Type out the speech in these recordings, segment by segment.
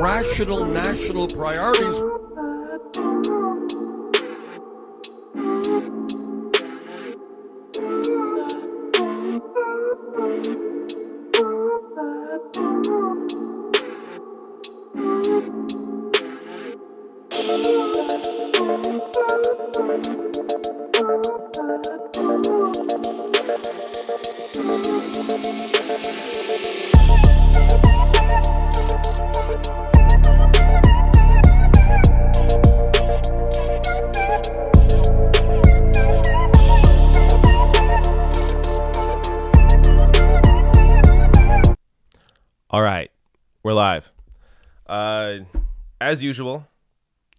rational national priorities. All right, we're live. As usual,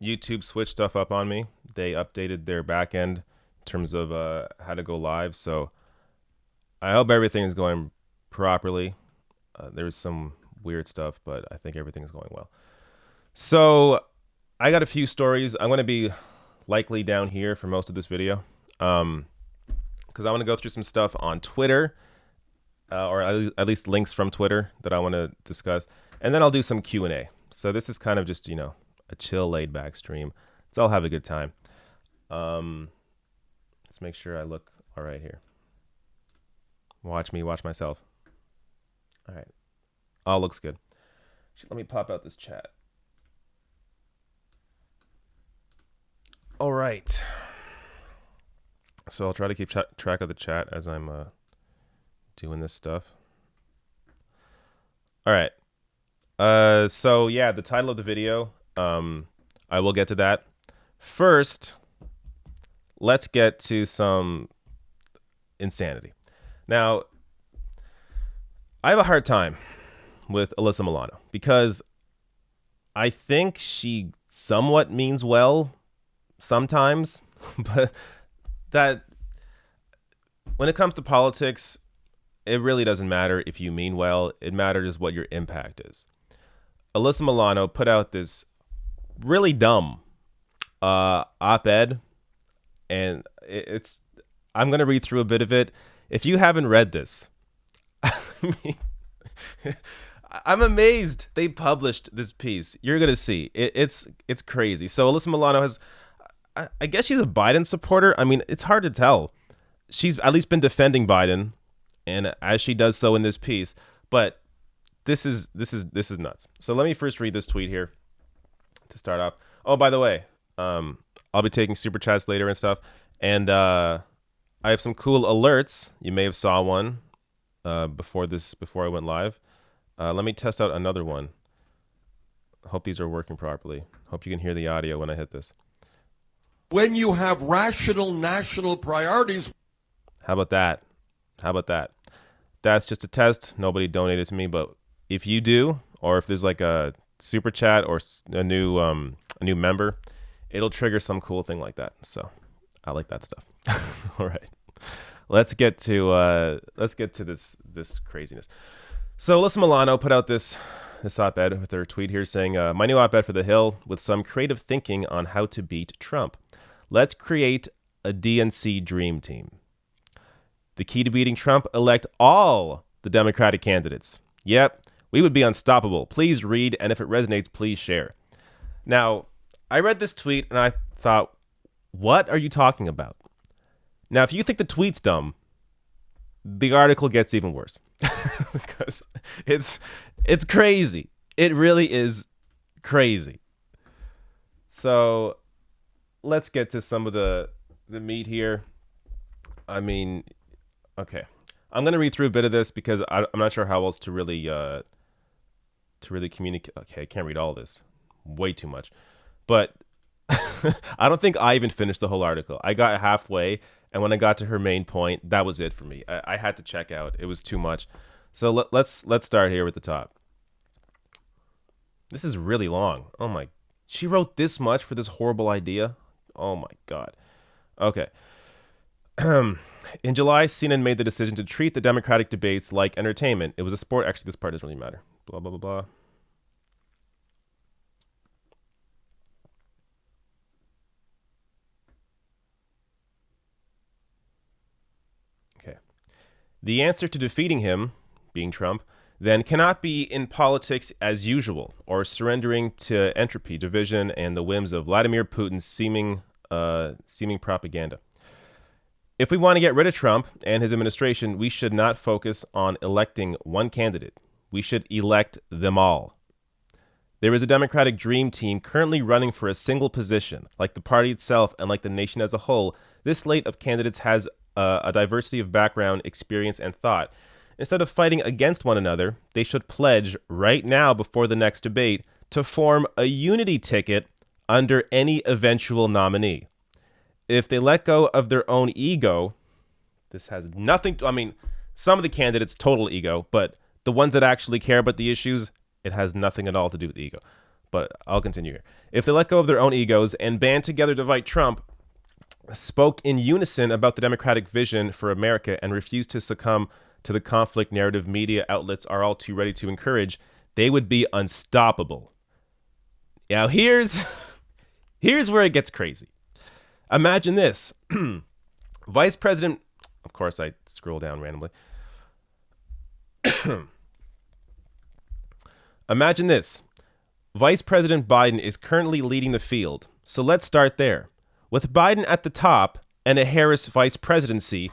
YouTube switched stuff up on me. They updated their back end in terms of how to go live. So I hope everything is going properly. There's some weird stuff, but I think everything is going well. So I got a few stories. I'm going to be likely down here for most of this video because I want to go through some stuff on Twitter. Or at least links from Twitter that I want to discuss. And then I'll do some Q&A. So this is kind of just, a chill, laid-back stream. So I'll have a good time. Let's make sure I look all right here. Watch me, watch myself. All right. All looks good. Let me pop out this chat. All right. So I'll try to keep track of the chat as I'm doing this stuff. All right. So yeah, the title of the video, I will get to that. First, let's get to some insanity. Now, I have a hard time with Alyssa Milano because I think she somewhat means well sometimes, but that when it comes to politics, it really doesn't matter if you mean well. It matters what your impact is. Alyssa Milano put out this really dumb op-ed, and I'm going to read through a bit of it. If you haven't read this, I mean, I'm amazed they published this piece. You're going to see. It's crazy. So Alyssa Milano has, I guess she's a Biden supporter. I mean, it's hard to tell. She's at least been defending Biden, and as she does so in this piece, but this is nuts. So let me first read this tweet here to start off. Oh, by the way, I'll be taking super chats later and stuff, and I have some cool alerts. You may have saw one before I went live. Let me test out another one. I hope these are working properly. Hope you can hear the audio when I hit this. When you have rational national priorities. How about that? That's just a test. Nobody donated to me, but if you do, or if there's like a super chat or a new member, it'll trigger some cool thing like that. So I like that stuff. All right, let's get to this craziness. So Alyssa Milano put out this op-ed with her tweet here saying, my new op-ed for The Hill with some creative thinking on how to beat Trump. Let's create a DNC dream team. The key to beating Trump, elect all the Democratic candidates. Yep, we would be unstoppable. Please read, and if it resonates, please share. Now, I read this tweet, and I thought, what are you talking about? Now, if you think the tweet's dumb, the article gets even worse. Because it's crazy. It really is crazy. So let's get to some of the meat here. I mean, okay, I'm gonna read through a bit of this because I'm not sure how else to really communicate. Okay, I can't read all this. Way too much. But I don't think I even finished the whole article. I got halfway, and when I got to her main point, that was it for me. I had to check out. It was too much. So let's start here with the top. This is really long. Oh my! She wrote this much for this horrible idea. Oh my God. Okay. In July, CNN made the decision to treat the Democratic debates like entertainment. It was a sport. Actually, this part doesn't really matter. Blah, blah, blah, blah. Okay. The answer to defeating him, being Trump, then cannot be in politics as usual or surrendering to entropy, division, and the whims of Vladimir Putin's seeming propaganda. If we want to get rid of Trump and his administration, we should not focus on electing one candidate. We should elect them all. There is a Democratic dream team currently running for a single position. Like the party itself and like the nation as a whole, this slate of candidates has a diversity of background, experience, and thought. Instead of fighting against one another, they should pledge right now before the next debate to form a unity ticket under any eventual nominee. If they let go of their own ego, this has nothing to, I mean, some of the candidates, total ego, but the ones that actually care about the issues, it has nothing at all to do with the ego. But I'll continue here. If they let go of their own egos and band together to fight Trump, spoke in unison about the Democratic vision for America, and refused to succumb to the conflict narrative media outlets are all too ready to encourage, they would be unstoppable. Now here's where it gets crazy. Imagine this. Vice President, of course I scroll down randomly. Imagine this. Vice President Biden is currently leading the field. So let's start there. With Biden at the top and a Harris vice presidency,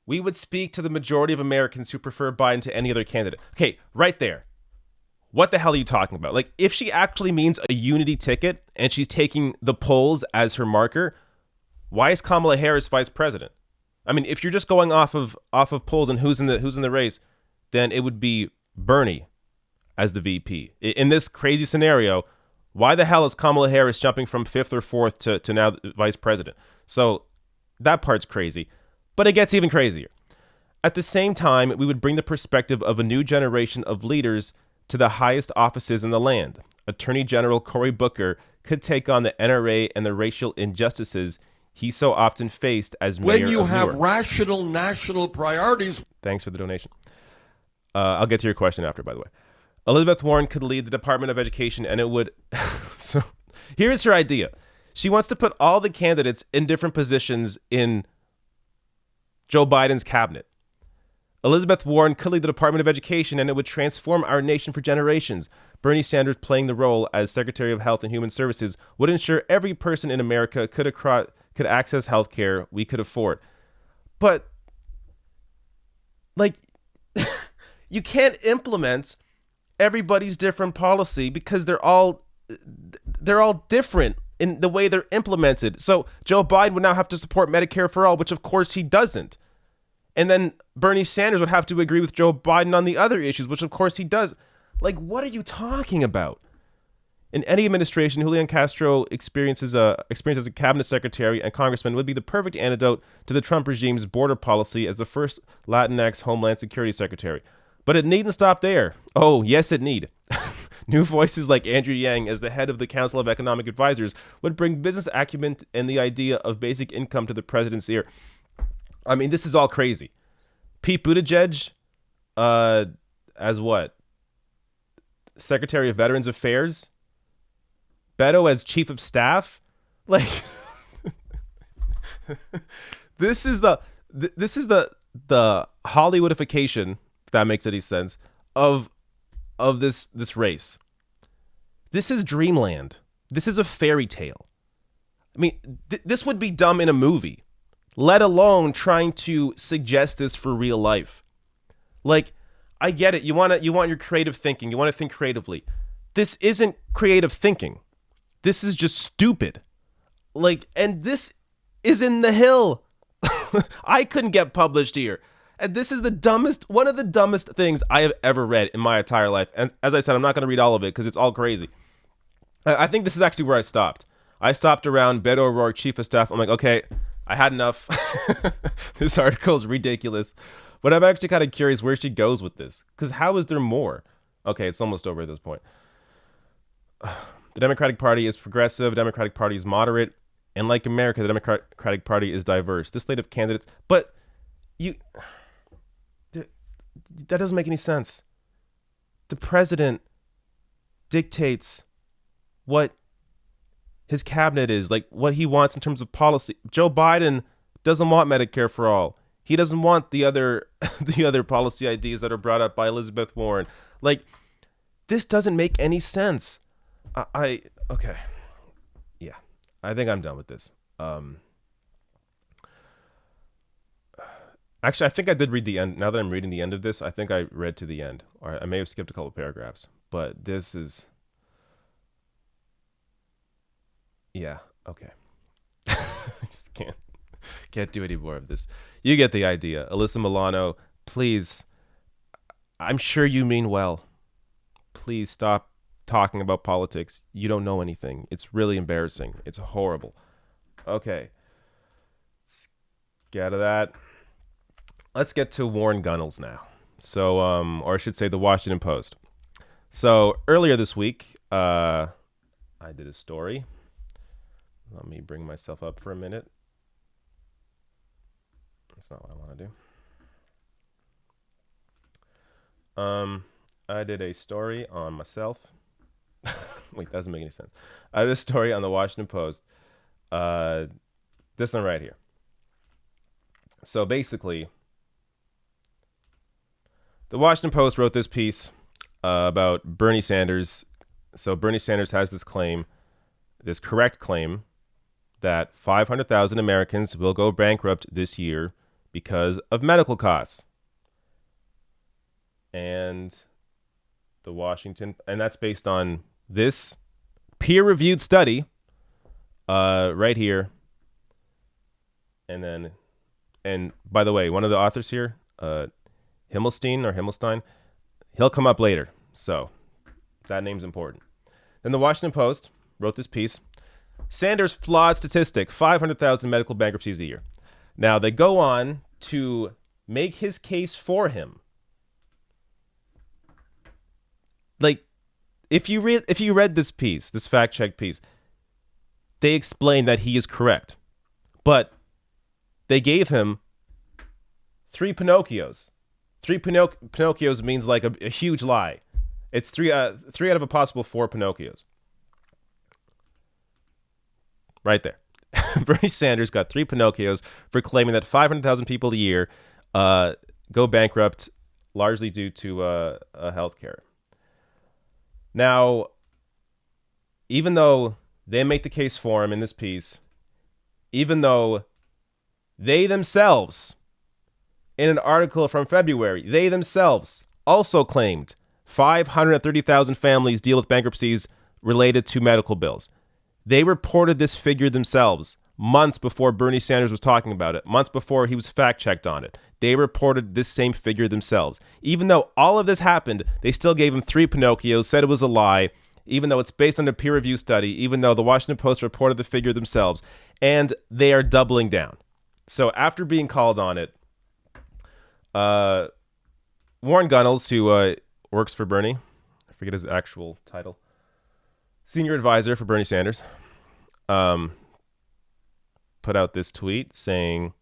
we would speak to the majority of Americans who prefer Biden to any other candidate. Okay, right there. What the hell are you talking about? Like, if she actually means a unity ticket and she's taking the polls as her marker, why is Kamala Harris vice president? I mean, if you're just going off of polls and who's in the race, then it would be Bernie as the VP. In this crazy scenario, why the hell is Kamala Harris jumping from fifth or fourth to now vice president? So that part's crazy, but it gets even crazier. At the same time, we would bring the perspective of a new generation of leaders to the highest offices in the land. Attorney General Cory Booker could take on the NRA and the racial injustices he so often faced as mayor When you of have Newark. rational national priorities. Thanks for the donation. I'll get to your question after, by the way. Elizabeth Warren could lead the Department of Education, and it would... So here's her idea. She wants to put all the candidates in different positions in Joe Biden's cabinet. Elizabeth Warren could lead the Department of Education, and it would transform our nation for generations. Bernie Sanders, playing the role as Secretary of Health and Human Services, would ensure every person in America could access health care we could afford. But, like, you can't implement everybody's different policy because they're all different in the way they're implemented. So Joe Biden would now have to support Medicare for all, which of course he doesn't. And then Bernie Sanders would have to agree with Joe Biden on the other issues, which of course he does. Like, what are you talking about? In any administration, Julian Castro experience as a cabinet secretary and congressman would be the perfect antidote to the Trump regime's border policy as the first Latinx Homeland Security Secretary. But it needn't stop there. Oh, yes, it need. New voices like Andrew Yang as the head of the Council of Economic Advisors would bring business acumen and the idea of basic income to the president's ear. I mean, this is all crazy. Pete Buttigieg, as what? Secretary of Veterans Affairs? Beto as chief of staff? Like, this is the Hollywoodification, if that makes any sense, of this race. This is dreamland. This is a fairy tale. I mean, this would be dumb in a movie, let alone trying to suggest this for real life. Like, I get it. You want your creative thinking. You want to think creatively. This isn't creative thinking. This is just stupid. Like, and this is in the Hill. I couldn't get published here. And this is one of the dumbest things I have ever read in my entire life. And as I said, I'm not going to read all of it because it's all crazy. I think this is actually where I stopped. I stopped around Beto O'Rourke, chief of staff. I'm like, okay, I had enough. This article is ridiculous. But I'm actually kind of curious where she goes with this. Because how is there more? Okay, it's almost over at this point. The Democratic Party is progressive. The Democratic Party is moderate. And like America, the Democratic Party is diverse. This slate of candidates. But that doesn't make any sense. The president dictates what his cabinet is, like what he wants in terms of policy. Joe Biden doesn't want Medicare for all. He doesn't want the other policy ideas that are brought up by Elizabeth Warren. Like, this doesn't make any sense. Okay. Yeah. I think I'm done with this. Actually, I think I did read the end. Now that I'm reading the end of this, I think I read to the end. Or I may have skipped a couple of paragraphs. But this is... Yeah, okay. I just can't do any more of this. You get the idea. Alyssa Milano, please. I'm sure you mean well. Please stop talking about politics. You don't know anything. It's really embarrassing. It's horrible. Okay. Let's get out of that. Let's get to Warren Gunnels now. So, or I should say the Washington Post. So earlier this week, I did a story. Let me bring myself up for a minute. That's not what I want to do. I did a story on myself. Wait, that doesn't make any sense. I did a story on the Washington Post. This one right here. So basically, the Washington Post wrote this piece about Bernie Sanders. So Bernie Sanders has this claim, this correct claim, that 500,000 Americans will go bankrupt this year because of medical costs. And the Washington, and that's based on this peer-reviewed study right here. And by the way, one of the authors here, Himmelstein, he'll come up later. So that name's important. Then the Washington Post wrote this piece. Sanders' flawed statistic, 500,000 medical bankruptcies a year. Now, they go on to make his case for him. Like, if you read this piece, this fact check piece, they explain that he is correct. But they gave him 3 Pinocchios. 3 Pinocchios means like a huge lie. It's three out of a possible 4 Pinocchios. Right there. Bernie Sanders got 3 Pinocchios for claiming that 500,000 people a year go bankrupt, largely due to healthcare. Now, even though they make the case for him in this piece, even though they themselves, in an article from February, they themselves also claimed 530,000 families deal with bankruptcies related to medical bills. They reported this figure themselves months before Bernie Sanders was talking about it, months before he was fact-checked on it. They reported this same figure themselves. Even though all of this happened, they still gave him 3 Pinocchios, said it was a lie, even though it's based on a peer-reviewed study, even though the Washington Post reported the figure themselves, and they are doubling down. So after being called on it, Warren Gunnels, who works for Bernie, I forget his actual title, senior advisor for Bernie Sanders, put out this tweet saying,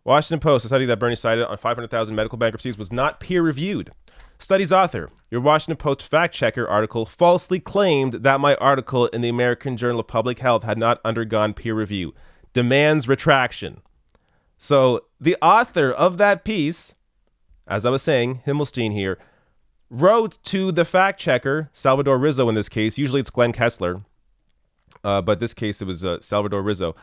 Washington Post, a study that Bernie cited on 500,000 medical bankruptcies was not peer-reviewed. Study's author, your Washington Post fact-checker article, falsely claimed that my article in the American Journal of Public Health had not undergone peer review. Demands retraction. So the author of that piece, as I was saying, Himmelstein here, wrote to the fact-checker, Salvador Rizzo in this case, usually it's Glenn Kessler, but this case it was Salvador Rizzo,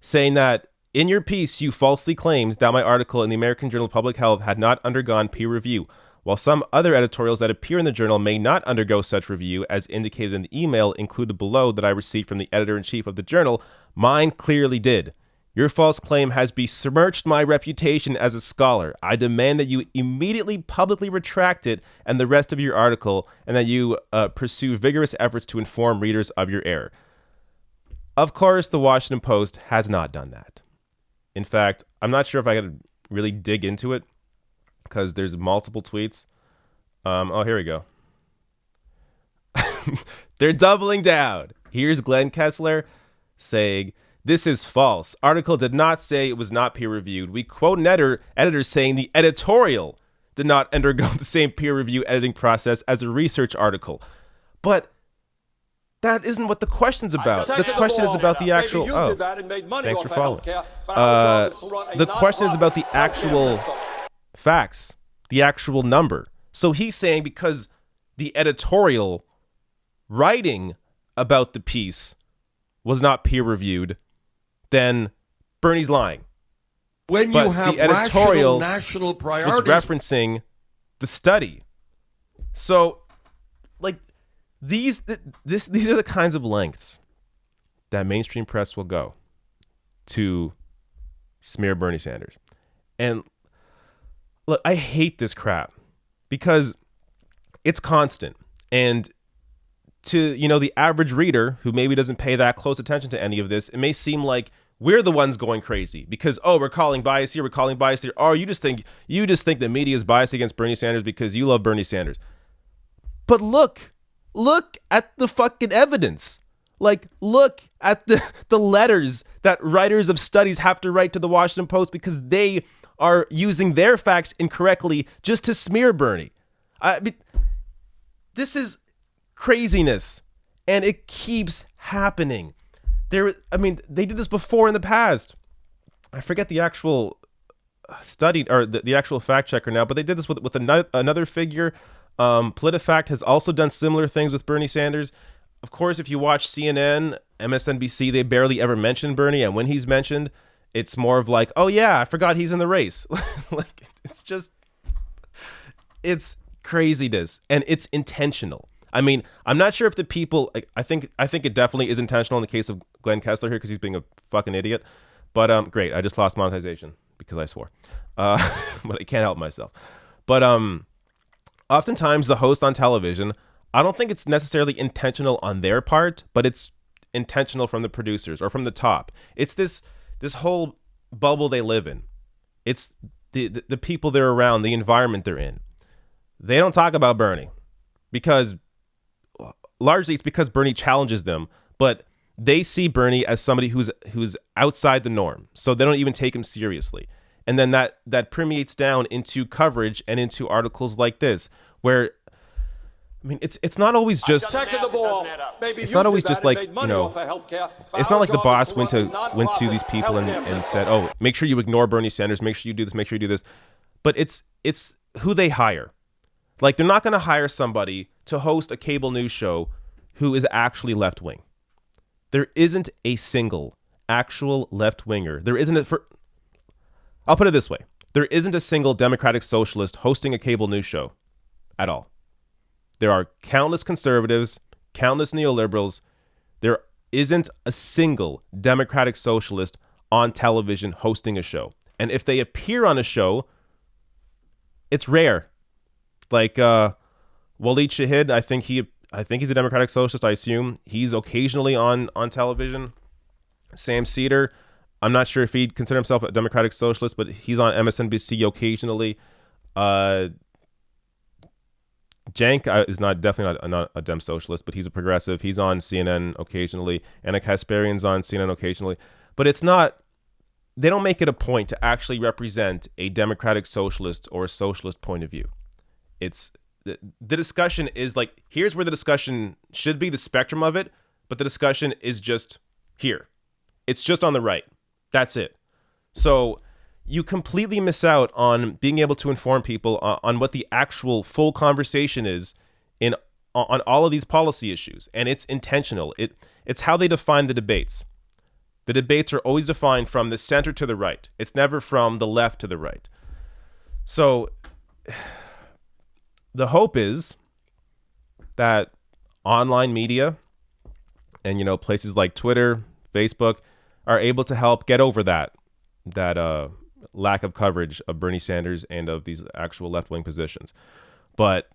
saying that in your piece you falsely claimed that my article in the American Journal of Public Health had not undergone peer review. While some other editorials that appear in the journal may not undergo such review, as indicated in the email included below that I received from the editor-in-chief of the journal, mine clearly did. Your false claim has besmirched my reputation as a scholar. I demand that you immediately publicly retract it and the rest of your article, and that you pursue vigorous efforts to inform readers of your error. Of course, the Washington Post has not done that. In fact, I'm not sure if I could really dig into it, because there's multiple tweets. Oh, here we go. They're doubling down. Here's Glenn Kessler saying, this is false. Article did not say it was not peer-reviewed. We quote an editor saying the editorial did not undergo the same peer review editing process as a research article. But that isn't what the question's about. The question is about the actual... Oh, thanks for following. The question is about the actual facts, the actual number. So he's saying because the editorial writing about the piece was not peer-reviewed, then Bernie's lying. When but you have the editorial national priorities, was referencing the study. So, like, these are the kinds of lengths that mainstream press will go to smear Bernie Sanders. And look, I hate this crap because it's constant. And to, the average reader who maybe doesn't pay that close attention to any of this, it may seem like we're the ones going crazy because, we're calling bias here, we're calling bias here. Oh, you just think the media is biased against Bernie Sanders because you love Bernie Sanders. But look at the fucking evidence. Like, look at the letters that writers of studies have to write to the Washington Post because they are using their facts incorrectly just to smear Bernie. I mean, this is craziness, and it keeps happening. They did this before in the past. I forget the actual study or the actual fact checker now, but they did this with another figure. PolitiFact has also done similar things with Bernie Sanders. Of course, if you watch CNN, MSNBC, they barely ever mention Bernie, and when he's mentioned, it's more of like, oh yeah, I forgot he's in the race. Like, it's craziness, and it's intentional. I mean, I'm not sure if the people, I think it definitely is intentional in the case of Glenn Kessler here because he's being a fucking idiot. But great, I just lost monetization because I swore. But I can't help myself. But oftentimes the host on television, I don't think it's necessarily intentional on their part, but it's intentional from the producers or from the top. It's this whole bubble they live in. It's the people they're around, the environment they're in. They don't talk about Bernie because largely it's because Bernie challenges them, but They see Bernie as somebody who's outside the norm, so they don't even take him seriously. And then that permeates down into coverage and into articles like this, where I mean, it's not always just it's not always just like, you know, it's not like the boss went to these people and said, oh, make sure you ignore Bernie Sanders, make sure you do this, make sure you do this. But it's who they hire. Like, they're not going to hire somebody to host a cable news show who is actually left wing. There isn't a single actual left winger. There isn't I'll put it this way. There isn't a single Democratic Socialist hosting a cable news show at all. There are countless conservatives, countless neoliberals. There isn't a single Democratic Socialist on television hosting a show. And if they appear on a show, it's rare. Like Waleed Shahid, I think he's a Democratic Socialist, I assume. He's occasionally on television. Sam Cedar, I'm not sure if he'd consider himself a Democratic Socialist, but he's on MSNBC occasionally. Cenk is definitely not a Dem Socialist, but he's a progressive. He's on CNN occasionally. Anna Kasparian's on CNN occasionally. But it's not, they don't make it a point to actually represent a Democratic Socialist or a socialist point of view. It's the discussion is like, here's where the discussion should be, the spectrum of it, but the discussion is just here. It's just on the right. That's it. So you completely miss out on being able to inform people on what the actual full conversation is on all of these policy issues. And it's intentional. It's how they define the debates. The debates are always defined from the center to the right. It's never from the left to the right. So the hope is that online media and, you know, places like Twitter, Facebook are able to help get over that lack of coverage of Bernie Sanders and of these actual left-wing positions. But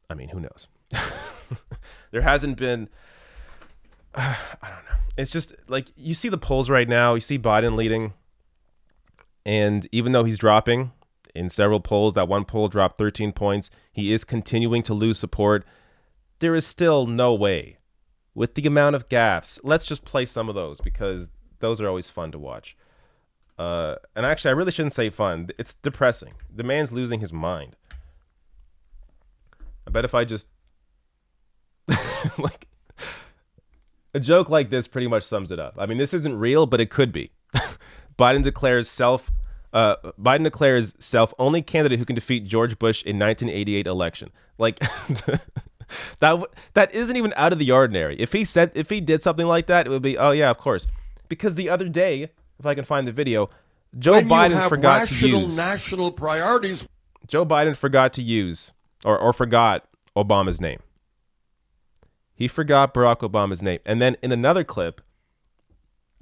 I mean, who knows? There hasn't been, I don't know. It's just like, you see the polls right now, you see Biden leading, and even though he's dropping in several polls, that one poll dropped 13 points, he is continuing to lose support. There is still no way, with the amount of gaffes. Let's just play some of those because those are always fun to watch. And actually, I really shouldn't say fun. It's depressing. The man's losing his mind. I bet if I just like a joke like this pretty much sums it up. I mean, this isn't real, but it could be. Biden declares self only candidate who can defeat George Bush in 1988 election. Like that isn't even out of the ordinary. If he did something like that, it would be, oh yeah, of course. Because the other day, if I can find the video, Joe Biden forgot to use national priorities. Joe Biden forgot to use or forgot Obama's name. He forgot Barack Obama's name. And then in another clip,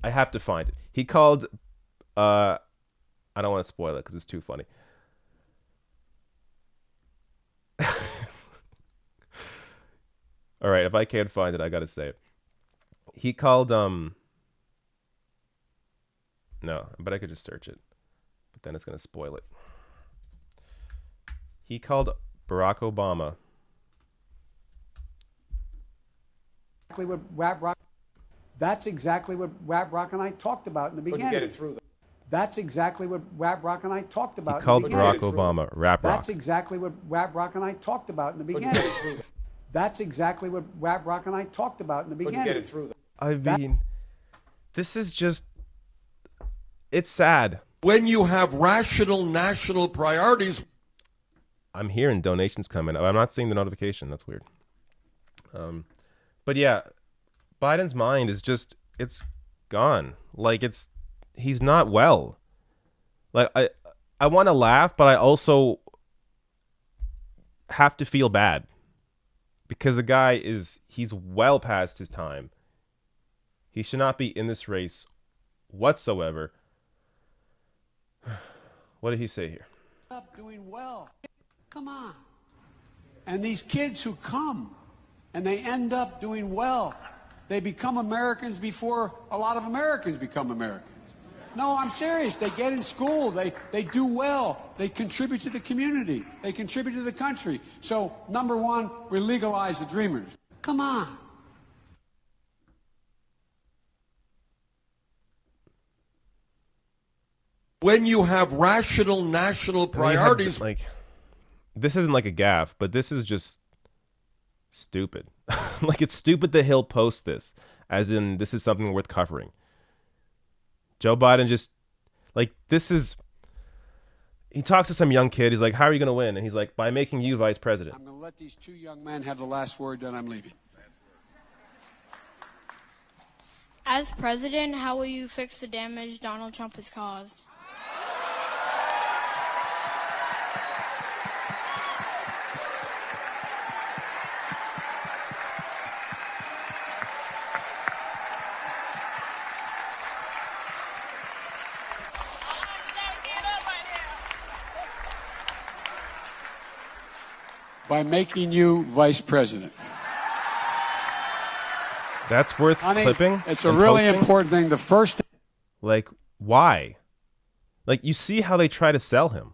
I have to find it. He called, I don't want to spoil it because it's too funny. All right, if I can't find it, I got to say it. He called, no, but I could just search it. But then it's going to spoil it. He called Barack Obama. That's exactly what Rap Rock and I talked about in the beginning. Get it through. That's exactly what Rap Rock and I talked about. He called Barack Obama Rap Rock. That's exactly what Rap Rock and I talked about in the beginning. That's exactly what Rap Rock and I talked about in the beginning. Get it through. I mean, this is just, it's sad. When you have rational national priorities. I'm hearing donations coming. I'm not seeing the notification. That's weird. But yeah, Biden's mind is just, it's gone. Like, he's not well. Like, I want to laugh, but I also have to feel bad because the guy he's well past his time. He should not be in this race whatsoever. What did he say here? Up doing well. Come on. And these kids who come and they end up doing well, they become Americans before a lot of Americans become Americans. No, I'm serious. They get in school. They do well. They contribute to the community. They contribute to the country. So, number one, we legalize the dreamers. Come on. when you have rational national priorities. Like, this isn't like a gaffe, but this is just stupid. Like, it's stupid that he'll post this, as in this is something worth covering. Joe Biden just, like, this is, he talks to some young kid. He's like, how are you going to win? And he's like, by making you vice president. I'm going to let these two young men have the last word, then I'm leaving. As president, how will you fix the damage Donald Trump has caused? By making you vice president. That's worth clipping. It's a really posting? important thing. The first. Like, why? Like, you see how they try to sell him.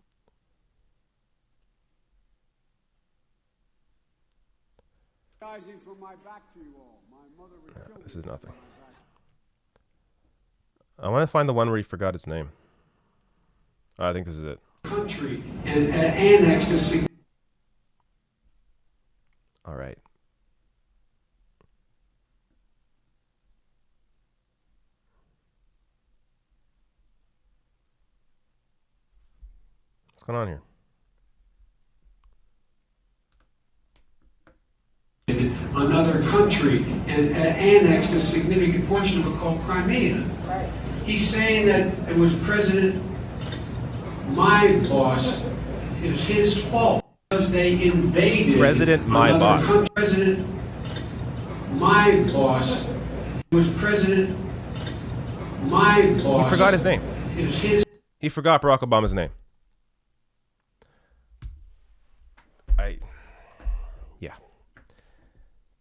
From my back to you all. My mother would kill This is me. nothing. I want to find the one where he forgot his name. Oh, I think this is it. Country and annexed a. All right. What's going on here? Another country and annexed a significant portion of it called Crimea. Right. He's saying that it was my boss, it was his fault because they invaded. President, my boss. President, my boss, it was President, my boss. He forgot his name. It was his. He forgot Barack Obama's name. Yeah.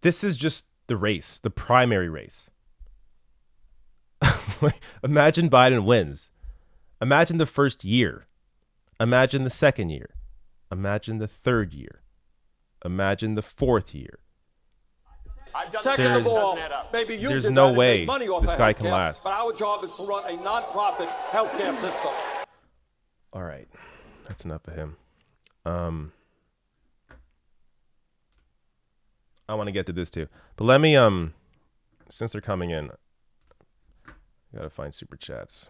This is just the race, the primary race. Imagine Biden wins. Imagine the first year. Imagine the second year. Imagine the third year. Imagine the fourth year. Second of all, maybe you there's did no that and way make money off this of guy can healthcare, last. But our job is to run a non-profit healthcare system. All right. That's enough of him. I want to get to this too. But let me, since they're coming in, I gotta find super chats.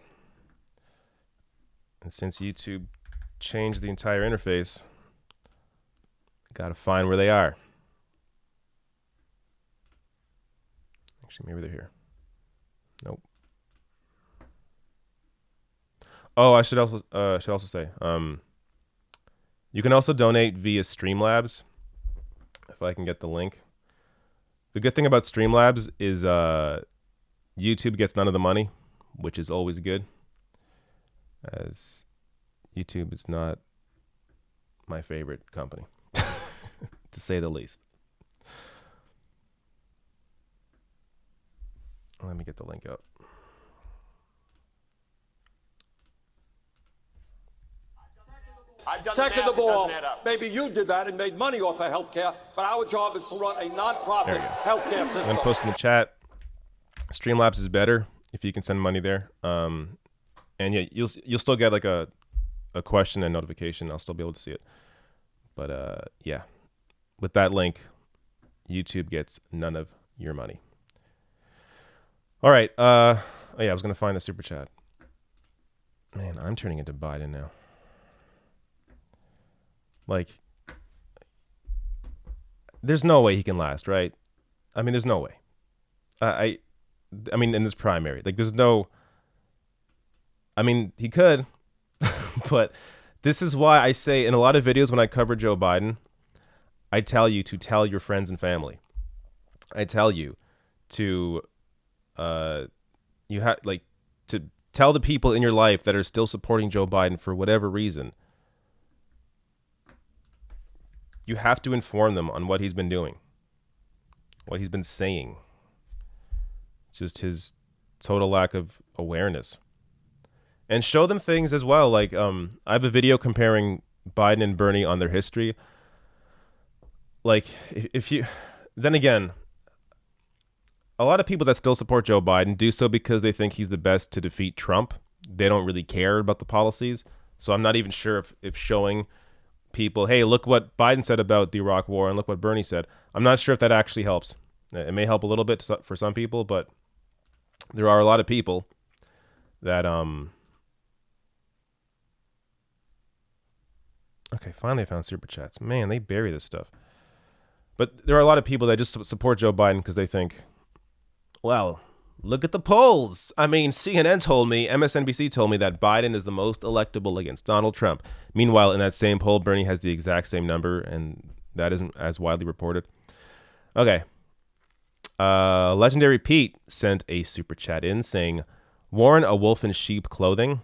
And since YouTube changed the entire interface, gotta find where they are. Actually, maybe they're here. Nope. Oh, I should also say, you can also donate via Streamlabs. If I can get the link. The good thing about Streamlabs is YouTube gets none of the money, which is always good, as YouTube is not my favorite company, to say the least. Let me get the link up. Second of all, maybe you did that and made money off of healthcare, but our job is to run a non-profit healthcare system. I'm gonna post in the chat. Streamlabs is better if you can send money there. And yeah, you'll still get like a question and notification. I'll still be able to see it. But yeah, with that link, YouTube gets none of your money. All right. Oh yeah, I was gonna find the super chat. Man, I'm turning into Biden now. Like, there's no way he can last, right? I mean, there's no way. I mean, in this primary, like, there's no. I mean, he could, but this is why I say in a lot of videos when I cover Joe Biden, I tell you to tell your friends and family. I tell you to, you have like to tell the people in your life that are still supporting Joe Biden for whatever reason. You have to inform them on what he's been doing, what he's been saying. Just his total lack of awareness. And show them things as well. Like, I have a video comparing Biden and Bernie on their history. Like, if you, then again, a lot of people that still support Joe Biden do so because they think he's the best to defeat Trump. they don't really care about the policies. So I'm not even sure if showing people, hey, look what Biden said about the Iraq war and look what Bernie said. I'm not sure if that actually helps. It may help a little bit for some people, but there are a lot of people that okay, finally I found super chats. Man, they bury this stuff. But there are a lot of people that just support Joe Biden because they think, well, look at the polls. I mean, CNN told me, MSNBC told me that Biden is the most electable against Donald Trump. Meanwhile, in that same poll, Bernie has the exact same number, and that isn't as widely reported. Okay. Legendary Pete sent a super chat in saying, Warren a wolf in sheep clothing?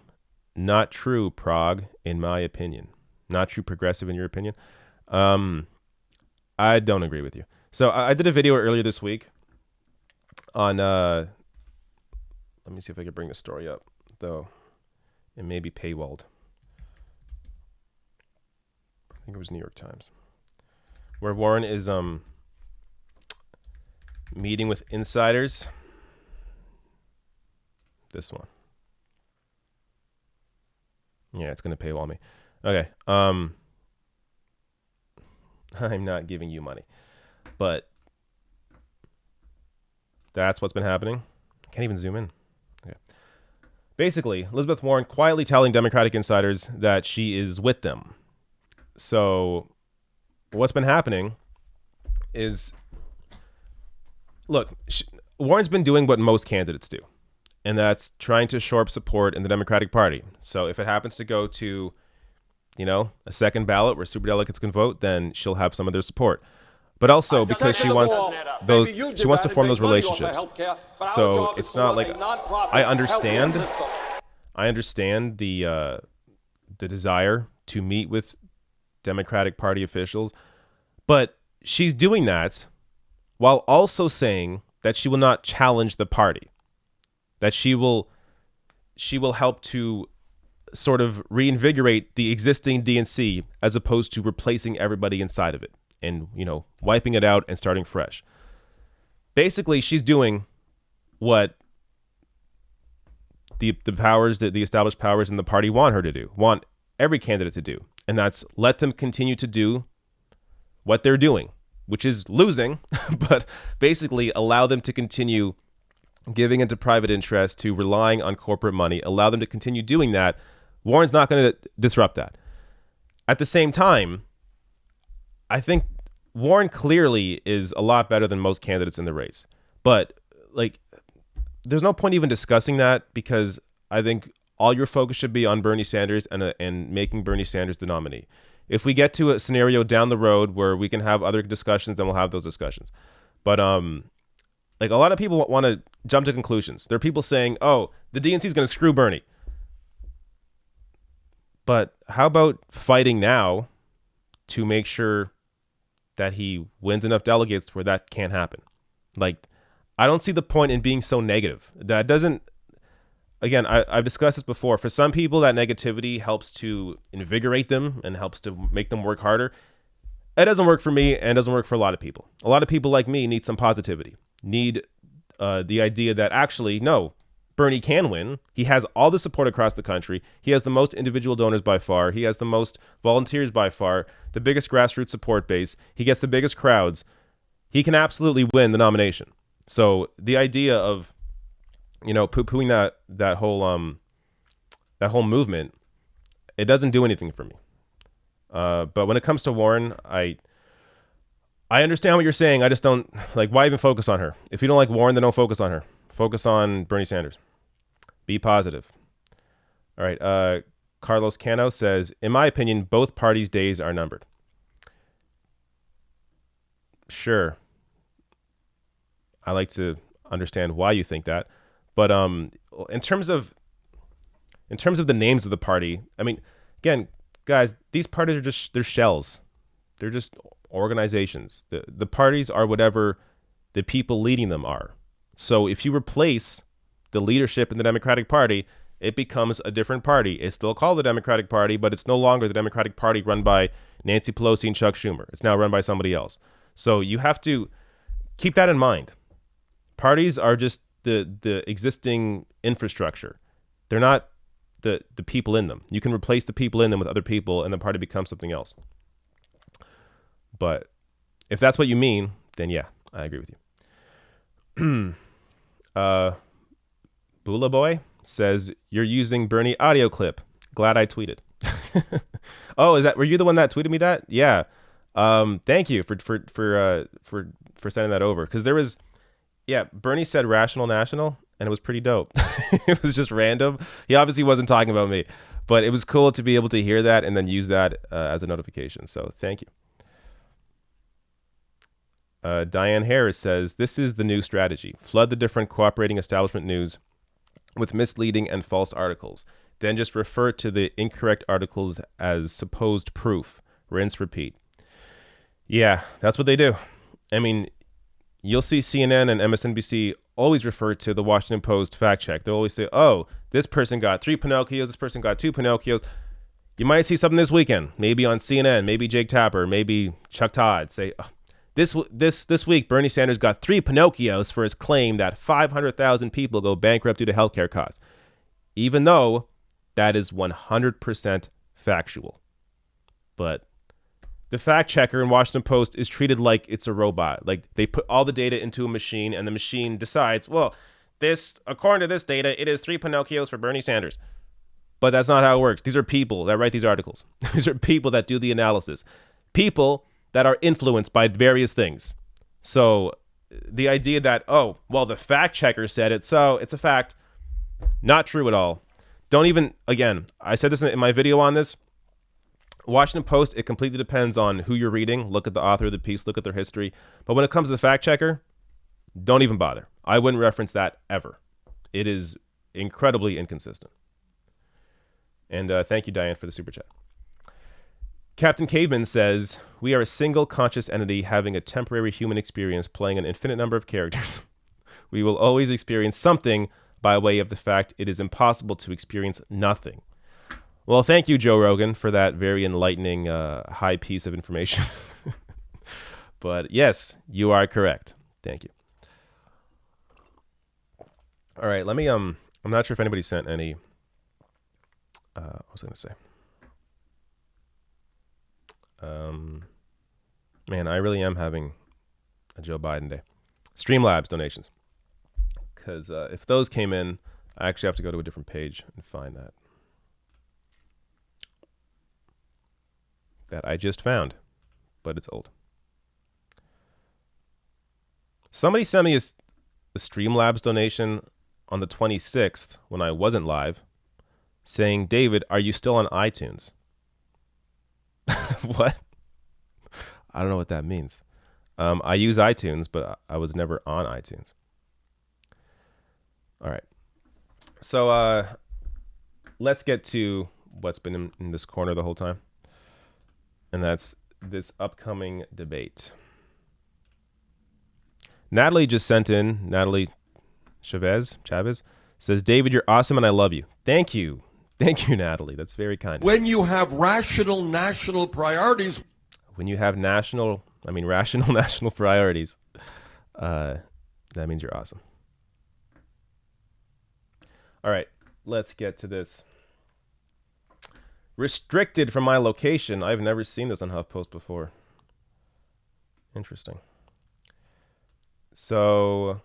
Not true, Prague, in my opinion. Not true, progressive, in your opinion? I don't agree with you. So I did a video earlier this week on, let me see if I can bring the story up, though it may be paywalled. I think it was New York Times, where Warren is meeting with insiders. This one. Yeah, it's going to paywall me. Okay. I'm not giving you money, but that's what's been happening. I can't even zoom in. Okay. Basically, Elizabeth Warren quietly telling Democratic insiders that she is with them. So what's been happening is, look, Warren's been doing what most candidates do, and that's trying to shore up support in the Democratic Party. So if it happens to go to, a second ballot where superdelegates can vote, then she'll have some of their support. But also because she wants to form those relationships. So it's not like, I understand the desire to meet with Democratic Party officials, but she's doing that while also saying that she will not challenge the party, that she will help to sort of reinvigorate the existing DNC as opposed to replacing everybody inside of it and, wiping it out and starting fresh. Basically, she's doing what the powers, the established powers in the party want her to do, want every candidate to do. And that's let them continue to do what they're doing, which is losing, but basically allow them to continue giving into private interest, to relying on corporate money, allow them to continue doing that. Warren's not going to disrupt that. At the same time, I think Warren clearly is a lot better than most candidates in the race. But, there's no point even discussing that because I think all your focus should be on Bernie Sanders and making Bernie Sanders the nominee. If we get to a scenario down the road where we can have other discussions, then we'll have those discussions. But, a lot of people want to jump to conclusions. There are people saying, oh, the DNC is going to screw Bernie. But how about fighting now to make sure that he wins enough delegates where that can't happen? I don't see the point in being so negative. That doesn't, again, I've discussed this before. For some people, that negativity helps to invigorate them and helps to make them work harder. It doesn't work for me and doesn't work for a lot of people. A lot of people like me need some positivity, need the idea that actually, no, Bernie can win. He has all the support across the country. He has the most individual donors by far. He has the most volunteers by far, the biggest grassroots support base. He gets the biggest crowds. He can absolutely win the nomination. So the idea of, poo-pooing that whole movement, it doesn't do anything for me. But when it comes to Warren, I understand what you're saying. I just don't why even focus on her? If you don't like Warren, then don't focus on her. Focus on Bernie Sanders. Be positive. All right. Carlos Cano says, in my opinion, both parties' days are numbered. Sure. I like to understand why you think that. But in terms of the names of the party, I mean, again, guys, these parties they're shells. They're just organizations. The parties are whatever the people leading them are. So if you replace the leadership in the Democratic Party, it becomes a different party. It's still called the Democratic Party, but it's no longer the Democratic Party run by Nancy Pelosi and Chuck Schumer. It's now run by somebody else. So you have to keep that in mind. Parties are just the existing infrastructure. They're not the people in them. You can replace the people in them with other people, and the party becomes something else. But if that's what you mean, then yeah, I agree with you. Bula Boy says, you're using Bernie audio clip. Glad I tweeted. Oh, were you the one that tweeted me that? Yeah. Thank you for sending that over. Because there was, Bernie said rational national, and it was pretty dope. It was just random. He obviously wasn't talking about me, but it was cool to be able to hear that and then use that as a notification. So thank you. Diane Harris says, this is the new strategy. Flood the different cooperating establishment news with misleading and false articles. Then just refer to the incorrect articles as supposed proof. Rinse, repeat. Yeah, that's what they do. I mean, you'll see CNN and MSNBC always refer to the Washington Post fact check. They'll always say, oh, this person got 3 Pinocchios, this person got 2 Pinocchios. You might see something this weekend, maybe on CNN, maybe Jake Tapper, maybe Chuck Todd say, oh, this week, Bernie Sanders got 3 Pinocchios for his claim that 500,000 people go bankrupt due to healthcare costs, even though that is 100% factual. But the fact checker in Washington Post is treated like it's a robot. Like they put all the data into a machine and the machine decides, well, according to this data, it is 3 Pinocchios for Bernie Sanders. But that's not how it works. These are people that write these articles. These are people that do the analysis. People that are influenced by various things. So the idea that, oh, well, the fact checker said it, so it's a fact, not true at all. Don't even, again, I said this in my video on this. Washington Post, it completely depends on who you're reading. Look at the author of the piece, look at their history. But when it comes to the fact checker, don't even bother. I wouldn't reference that ever. It is incredibly inconsistent. And thank you, Diane, for the super chat. Captain Caveman says, we are a single conscious entity having a temporary human experience playing an infinite number of characters. We will always experience something by way of the fact it is impossible to experience nothing. Well, thank you, Joe Rogan, for that very enlightening high piece of information. But yes, you are correct. Thank you. All right, let me, I'm not sure if anybody sent any, what was I going to say? Man, I really am having a Joe Biden day. Streamlabs donations. Because if those came in, I actually have to go to a different page and find that I just found, but it's old. Somebody sent me a Streamlabs donation on the 26th when I wasn't live saying, David, are you still on iTunes? What? I don't know what that means. I use iTunes, but I was never on iTunes. All right. So let's get to what's been in this corner the whole time. And that's this upcoming debate. Natalie just sent in, Natalie Chavez says, David, you're awesome and I love you. Thank you. Thank you, Natalie. That's very kind. When you have rational national priorities. When you have rational national priorities, that means you're awesome. All right, let's get to this. Restricted from my location. I've never seen this on HuffPost before. Interesting. So,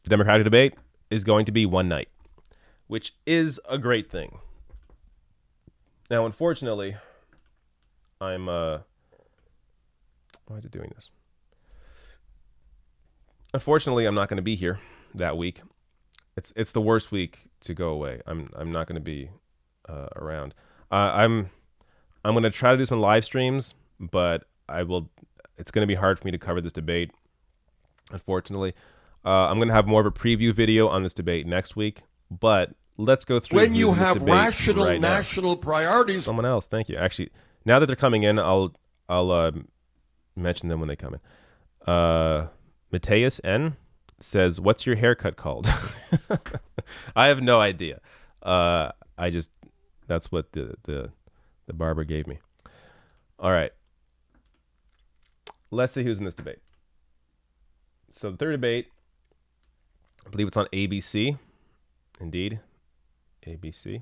the Democratic debate is going to be one night, which is a great thing. Now, unfortunately, why is it doing this? Unfortunately, I'm not going to be here that week. It's the worst week to go away. I'm not going to be around. I'm going to try to do some live streams, but it's going to be hard for me to cover this debate. Unfortunately, I'm going to have more of a preview video on this debate next week. But let's go through. When you have rational national priorities. Someone else, thank you. Actually, now that they're coming in, I'll mention them when they come in. Mateus N says, "What's your haircut called?" I have no idea. That's what the barber gave me. All right. Let's see who's in this debate. So the third debate, I believe it's on ABC. Indeed. ABC. This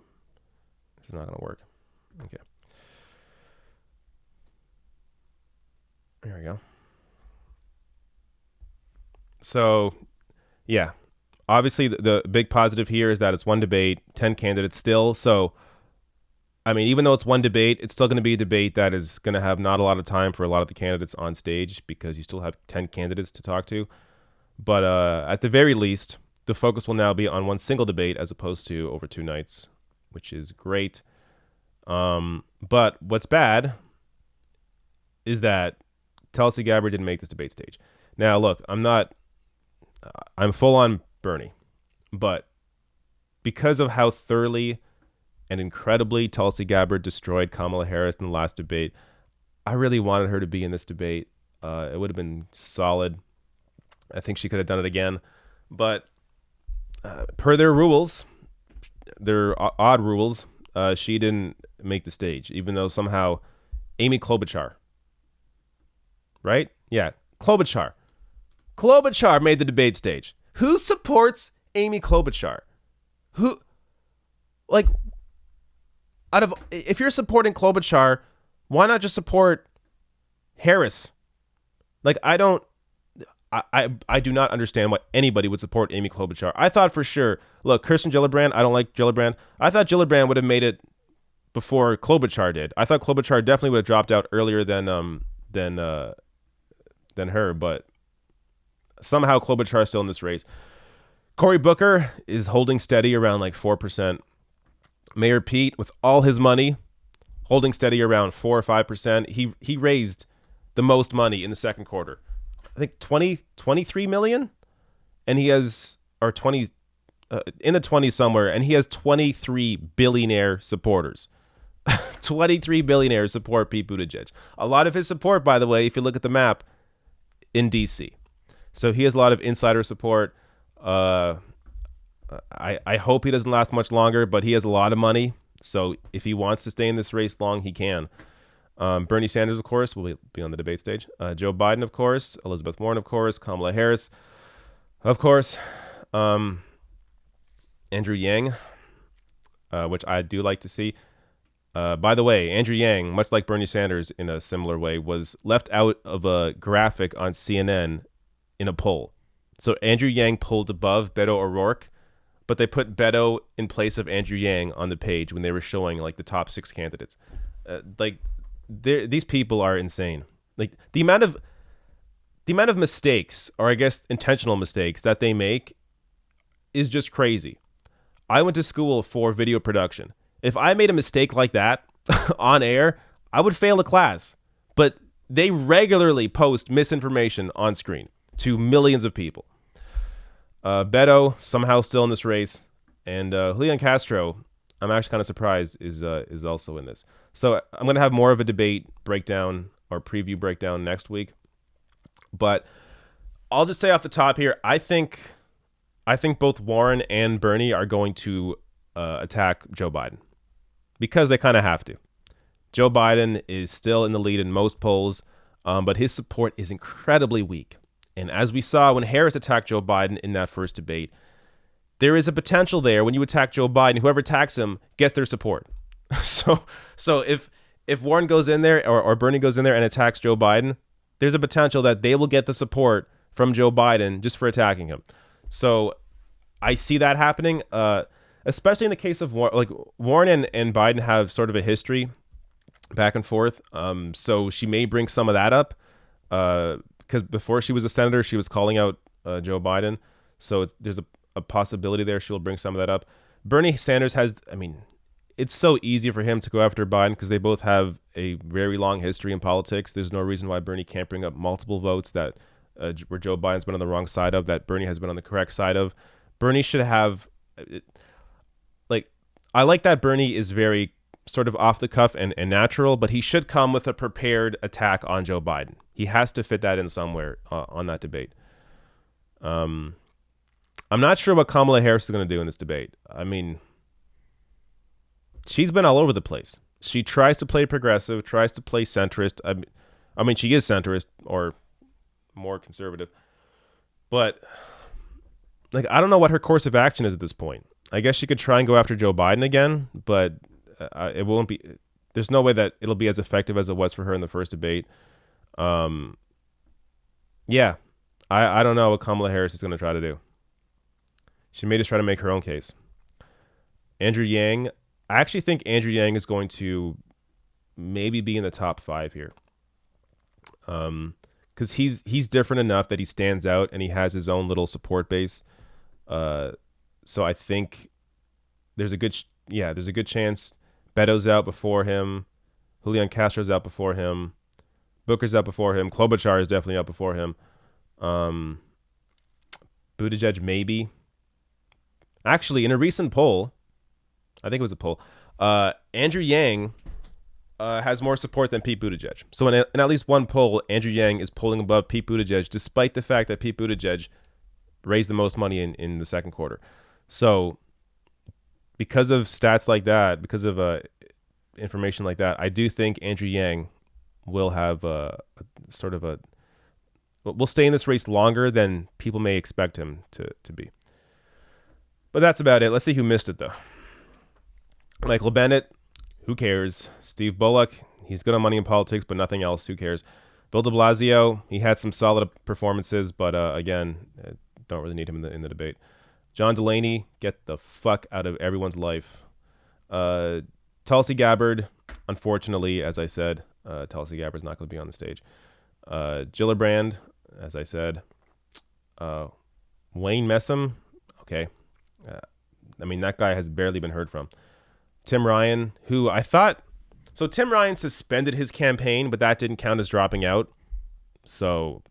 is not going to work. Okay. There we go. So, yeah. Obviously, the big positive here is that it's one debate, 10 candidates still. So, I mean, even though it's one debate, it's still going to be a debate that is going to have not a lot of time for a lot of the candidates on stage because you still have 10 candidates to talk to. But at the very least, the focus will now be on one single debate as opposed to over 2 nights, which is great. But what's bad is that Tulsi Gabbard didn't make this debate stage. Now, look, I'm full on Bernie, but because of how thoroughly and incredibly Tulsi Gabbard destroyed Kamala Harris in the last debate, I really wanted her to be in this debate. It would have been solid. I think she could have done it again, but per their rules, their odd rules, she didn't make the stage, even though somehow Amy Klobuchar, right? Yeah, Klobuchar made the debate stage. Who supports Amy Klobuchar? Who, like, if you're supporting Klobuchar, why not just support Harris? Like, I do not understand why anybody would support Amy Klobuchar. I thought for sure, look, Kirsten Gillibrand, I don't like Gillibrand. I thought Gillibrand would have made it before Klobuchar did. I thought Klobuchar definitely would have dropped out earlier than her, but somehow Klobuchar is still in this race. Cory Booker is holding steady around like 4%. Mayor Pete, with all his money, holding steady around 4 or 5%. He raised the most money in the second quarter. I think 23 million, and he has, or 20, in the 20s somewhere, and he has 23 billionaire supporters. 23 billionaires support Pete Buttigieg. A lot of his support, by the way, if you look at the map, in DC. So he has a lot of insider support. I hope he doesn't last much longer, but he has a lot of money. So if he wants to stay in this race long, he can. Bernie Sanders, of course, will be on the debate stage. Joe Biden, of course. Elizabeth Warren, of course. Kamala Harris, of course. Andrew Yang, which I do like to see. By the way, Andrew Yang, much like Bernie Sanders in a similar way, was left out of a graphic on CNN in a poll. So Andrew Yang pulled above Beto O'Rourke, but they put Beto in place of Andrew Yang on the page when they were showing like the top 6 candidates. These people are insane. Like the amount of mistakes, or I guess intentional mistakes, that they make is just crazy. I went to school for video production. If I made a mistake like that on air, I would fail a class. But they regularly post misinformation on screen to millions of people. Beto somehow still in this race, and Julian Castro, I'm actually kind of surprised, is also in this. So I'm going to have more of a debate breakdown or preview breakdown next week. But I'll just say off the top here, I think both Warren and Bernie are going to attack Joe Biden because they kind of have to. Joe Biden is still in the lead in most polls, but his support is incredibly weak. And as we saw when Harris attacked Joe Biden in that first debate, there is a potential there when you attack Joe Biden, whoever attacks him gets their support. So if Warren goes in there or Bernie goes in there and attacks Joe Biden, there's a potential that they will get the support from Joe Biden just for attacking him. So I see that happening, especially in the case of Warren and Biden have sort of a history back and forth. So she may bring some of that up because before she was a senator, she was calling out Joe Biden. So there's a possibility there she'll bring some of that up. Bernie Sanders it's so easy for him to go after Biden because they both have a very long history in politics. There's no reason why Bernie can't bring up multiple votes that where Joe Biden's been on the wrong side of, that Bernie has been on the correct side of. Bernie should have, I like that Bernie is very sort of off the cuff and natural, but he should come with a prepared attack on Joe Biden. He has to fit that in somewhere on that debate. I'm not sure what Kamala Harris is going to do in this debate. I mean, she's been all over the place. She tries to play progressive, tries to play centrist. I mean, she is centrist or more conservative, but I don't know what her course of action is at this point. I guess she could try and go after Joe Biden again, but it won't be. There's no way that it'll be as effective as it was for her in the first debate. Yeah, I don't know what Kamala Harris is going to try to do. She may just try to make her own case. Andrew Yang, I actually think Andrew Yang is going to maybe be in the top 5 here. Because he's different enough that he stands out and he has his own little support base. So I think there's a good chance Beto's out before him, Julian Castro's out before him, Booker's out before him, Klobuchar is definitely out before him. Buttigieg maybe. Actually, in a recent poll, I think it was a poll, Andrew Yang has more support than Pete Buttigieg. So in at least one poll, Andrew Yang is polling above Pete Buttigieg, despite the fact that Pete Buttigieg raised the most money in the second quarter. So because of stats like that, because of information like that, I do think Andrew Yang will have will stay in this race longer than people may expect him to be. But that's about it. Let's see who missed it, though. Michael Bennett, who cares? Steve Bullock, he's good on Money in Politics, but nothing else. Who cares? Bill de Blasio, he had some solid performances, but again, don't really need him in the debate. John Delaney, get the fuck out of everyone's life. Tulsi Gabbard, unfortunately, as I said, Tulsi Gabbard's not going to be on the stage. Gillibrand, as I said. Wayne Messam, okay. I mean, that guy has barely been heard from. Tim Ryan, who I thought... So Tim Ryan suspended his campaign, but that didn't count as dropping out. So,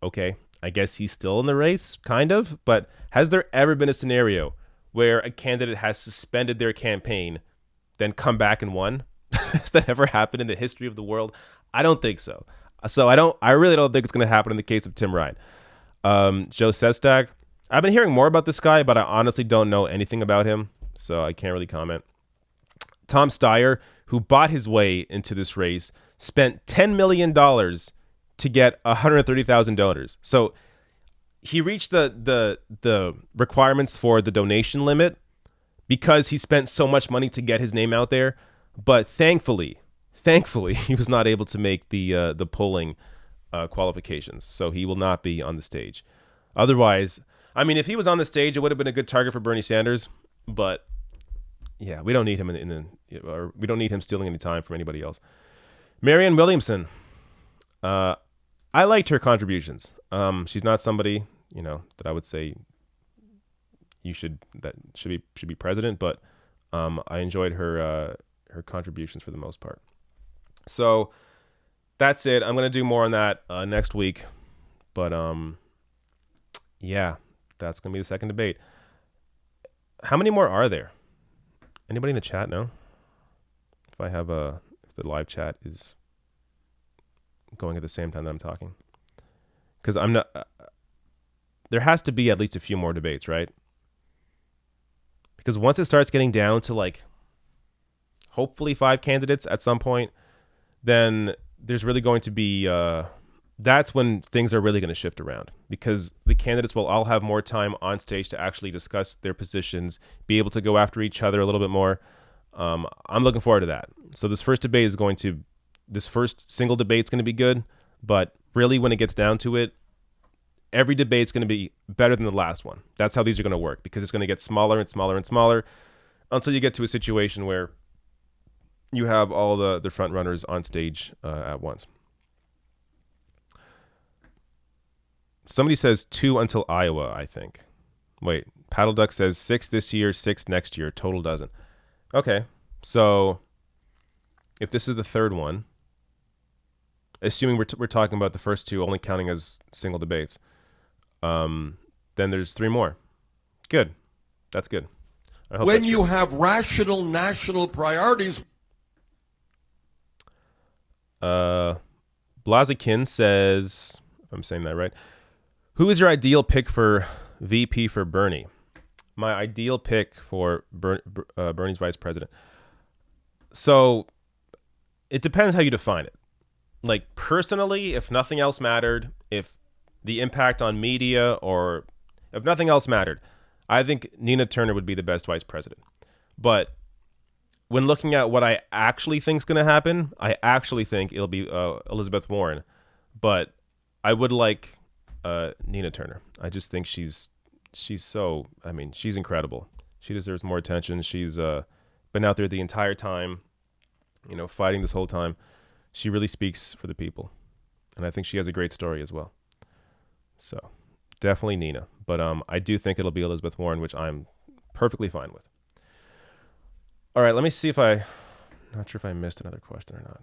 okay. I guess he's still in the race, kind of. But has there ever been a scenario where a candidate has suspended their campaign, then come back and won? Has that ever happened in the history of the world? I don't think so. So I really don't think it's going to happen in the case of Tim Ryan. Joe Sestak, I've been hearing more about this guy, but I honestly don't know anything about him, so I can't really comment. Tom Steyer, who bought his way into this race, spent $10 million to get 130,000 donors. So he reached the requirements for the donation limit because he spent so much money to get his name out there. But thankfully, he was not able to make the polling qualifications, so he will not be on the stage. Otherwise, I mean, if he was on the stage, it would have been a good target for Bernie Sanders. But yeah, we don't need him or we don't need him stealing any time from anybody else. Marianne Williamson, I liked her contributions. She's not somebody that I would say should be president, but I enjoyed her contributions for the most part. So that's it. I'm going to do more on that next week. But yeah, that's going to be the second debate. How many more are there? Anybody in the chat know? If the live chat is going at the same time that I'm talking. Because I'm not... there has to be at least a few more debates, right? Because once it starts getting down to like hopefully 5 candidates at some point, then there's really going to be that's when things are really going to shift around, because the candidates will all have more time on stage to actually discuss their positions, be able to go after each other a little bit more. I'm looking forward to that. So this first single debate is going to be good, but really when it gets down to it, every debate's going to be better than the last one. That's how these are going to work, because it's going to get smaller and smaller and smaller until you get to a situation where you have all the front runners on stage at once. Somebody says 2 until Iowa, I think. Wait, Paddle Duck says 6 this year, 6 next year, total dozen. Okay, so if this is the third one, assuming we're talking about the first 2 only counting as single debates, then there's 3 more. Good. That's good. I hope when you have rational national priorities. Blazikin says, if I'm saying that right, who is your ideal pick for VP for Bernie? My ideal pick for Bernie's vice president. So it depends how you define it. Like, personally, if nothing else mattered, if the impact on media, or if nothing else mattered, I think Nina Turner would be the best vice president. But when looking at what I actually think is going to happen, I actually think it'll be Elizabeth Warren. But I would like Nina Turner. I just think she's so, I mean, she's incredible. She deserves more attention. She's been out there the entire time, you know, fighting this whole time. She really speaks for the people. And I think she has a great story as well. So definitely Nina. But I do think it'll be Elizabeth Warren, which I'm perfectly fine with. All right, let me see if not sure if I missed another question or not.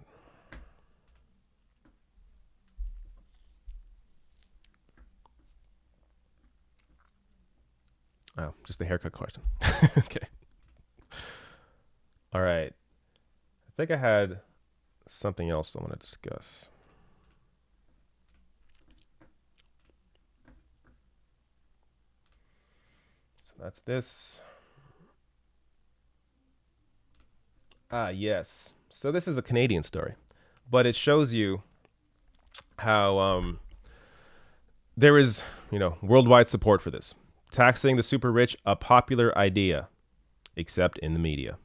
Oh, just the haircut question. Okay. All right. I think I had something else I want to discuss. So that's this. Yes. So this is a Canadian story, but it shows you how there is, you know, worldwide support for this. Taxing the super rich, a popular idea, except in the media.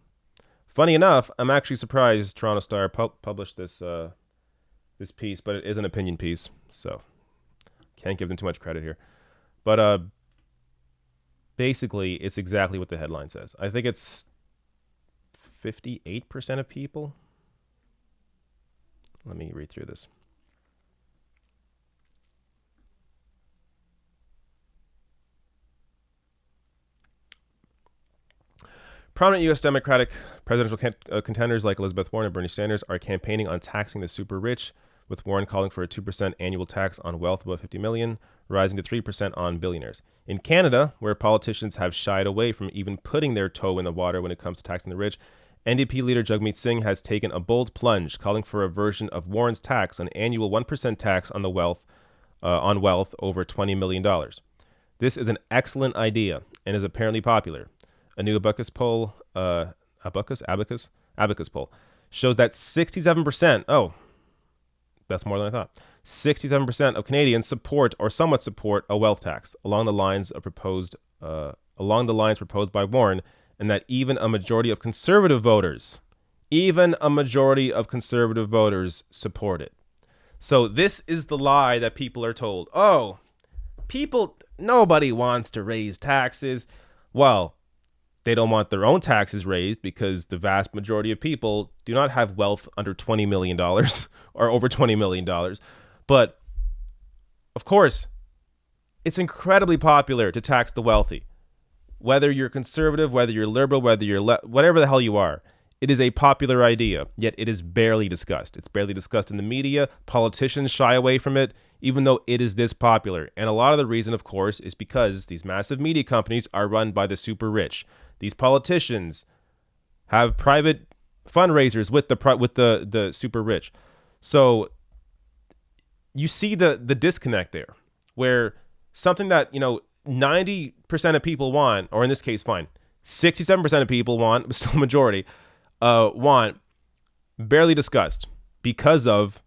Funny enough, I'm actually surprised Toronto Star published this this piece, but it is an opinion piece, so can't give them too much credit here. But basically, it's exactly what the headline says. I think it's 58% of people. Let me read through this. Prominent U.S. Democratic presidential contenders like Elizabeth Warren and Bernie Sanders are campaigning on taxing the super rich, with Warren calling for a 2% annual tax on wealth above $50 million, rising to 3% on billionaires. In Canada, where politicians have shied away from even putting their toe in the water when it comes to taxing the rich, NDP leader Jagmeet Singh has taken a bold plunge, calling for a version of Warren's tax, an annual 1% tax on wealth over $20 million. This is an excellent idea and is apparently popular. A new Abacus poll, Abacus poll, shows that 67%, oh, that's more than I thought, 67% of Canadians support or somewhat support a wealth tax along the lines proposed by Warren, and that even a majority of conservative voters support it. So this is the lie that people are told. Oh, nobody wants to raise taxes. Well, they don't want their own taxes raised because the vast majority of people do not have wealth under $20 million or over $20 million. But of course, it's incredibly popular to tax the wealthy. Whether you're conservative, whether you're liberal, whether you're whatever the hell you are, it is a popular idea, yet it is barely discussed. It's barely discussed in the media. Politicians shy away from it, even though it is this popular. And a lot of the reason, of course, is because these massive media companies are run by the super rich. These politicians have private fundraisers with the super rich. So you see the disconnect there, where something that, you know, 90% of people want, or in this case, fine, 67% of people want, but still majority, want, barely discussed because of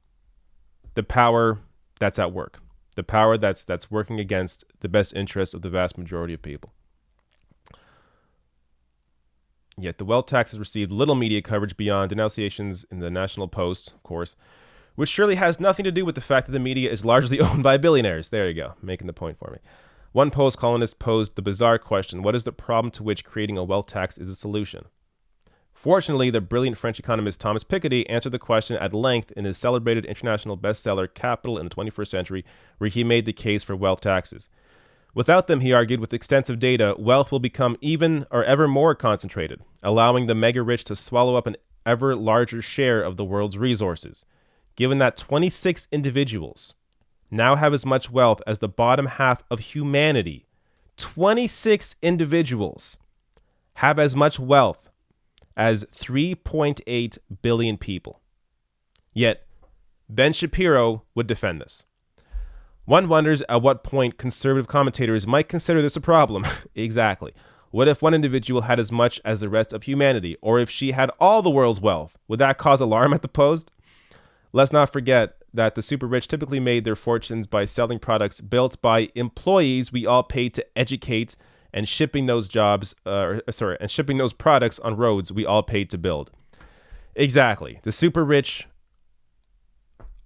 the power that's at work, the power that's working against the best interests of the vast majority of people. Yet the wealth tax has received little media coverage beyond denunciations in the National Post, of course, which surely has nothing to do with the fact that the media is largely owned by billionaires. There you go, making the point for me. One Post columnist posed the bizarre question, what is the problem to which creating a wealth tax is a solution? Fortunately, the brilliant French economist Thomas Piketty answered the question at length in his celebrated international bestseller Capital in the 21st Century, where he made the case for wealth taxes. Without them, he argued, with extensive data, wealth will become even or ever more concentrated, allowing the mega rich to swallow up an ever larger share of the world's resources. Given that 26 individuals now have as much wealth as the bottom half of humanity, 26 individuals have as much wealth as 3.8 billion people. Yet, Ben Shapiro would defend this. One wonders at what point conservative commentators might consider this a problem. Exactly. What if one individual had as much as the rest of humanity, or if she had all the world's wealth? Would that cause alarm at the Post? Let's not forget that the super rich typically made their fortunes by selling products built by employees we all paid to educate and shipping those and shipping those products on roads we all paid to build. Exactly. The super rich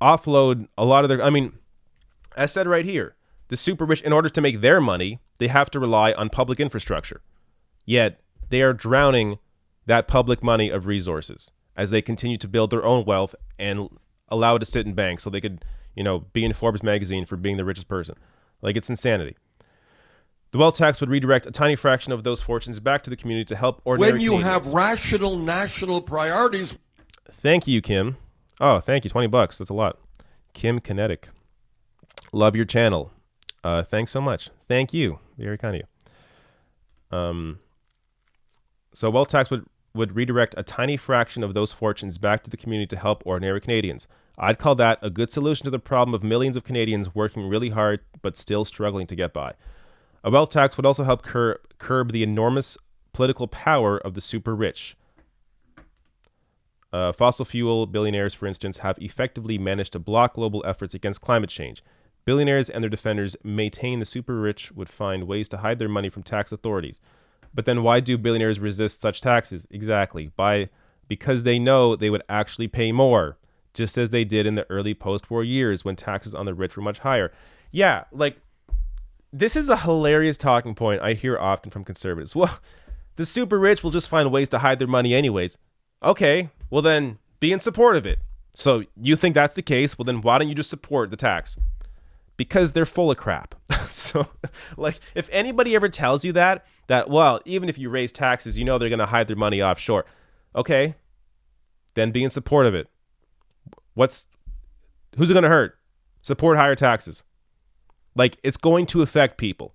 offload a lot of their, I mean, as said right here, the super rich, in order to make their money, they have to rely on public infrastructure. Yet they are drowning that public money of resources as they continue to build their own wealth and allow it to sit in banks so they could, be in Forbes magazine for being the richest person. Like, it's insanity. The wealth tax would redirect a tiny fraction of those fortunes back to the community to help ordinary When you Canadians. have rational national priorities. Thank you, Kim. Oh, thank you. $20. That's a lot. Kim Kinetic. Love your channel. Thanks so much. Thank you. Very kind of you. So wealth tax would redirect a tiny fraction of those fortunes back to the community to help ordinary Canadians. I'd call that a good solution to the problem of millions of Canadians working really hard but still struggling to get by. A wealth tax would also help curb the enormous political power of the super rich. Fossil fuel billionaires, for instance, have effectively managed to block global efforts against climate change. Billionaires and their defenders maintain the super rich would find ways to hide their money from tax authorities. But then why do billionaires resist such taxes? Exactly. Because they know they would actually pay more, just as they did in the early post-war years when taxes on the rich were much higher. Yeah, like, this is a hilarious talking point I hear often from conservatives. Well, the super rich will just find ways to hide their money anyways. Okay, well then be in support of it. So you think that's the case? Well then why don't you just support the tax? Because they're full of crap. So, like, if anybody ever tells you that, well, even if you raise taxes, they're going to hide their money offshore. Okay, then be in support of it. Who's it going to hurt? Support higher taxes. Like, it's going to affect people.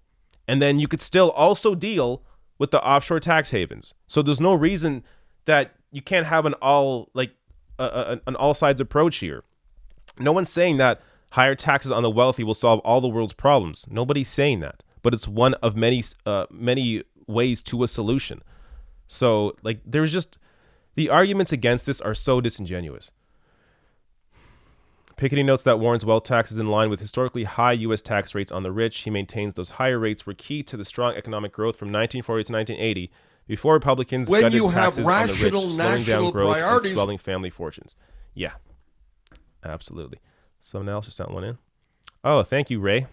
And then you could still also deal with the offshore tax havens. So there's no reason that you can't have an all sides approach here. No one's saying that higher taxes on the wealthy will solve all the world's problems. Nobody's saying that, but it's one of many ways to a solution. So, like, there's just, the arguments against this are so disingenuous. Piketty notes that Warren's wealth tax is in line with historically high U.S. tax rates on the rich. He maintains those higher rates were key to the strong economic growth from 1940 to 1980, before Republicans gutted taxes on the rich, slowing down growth and swelling family fortunes. Yeah, absolutely. Someone else just sent one in. Oh, thank you, Ray.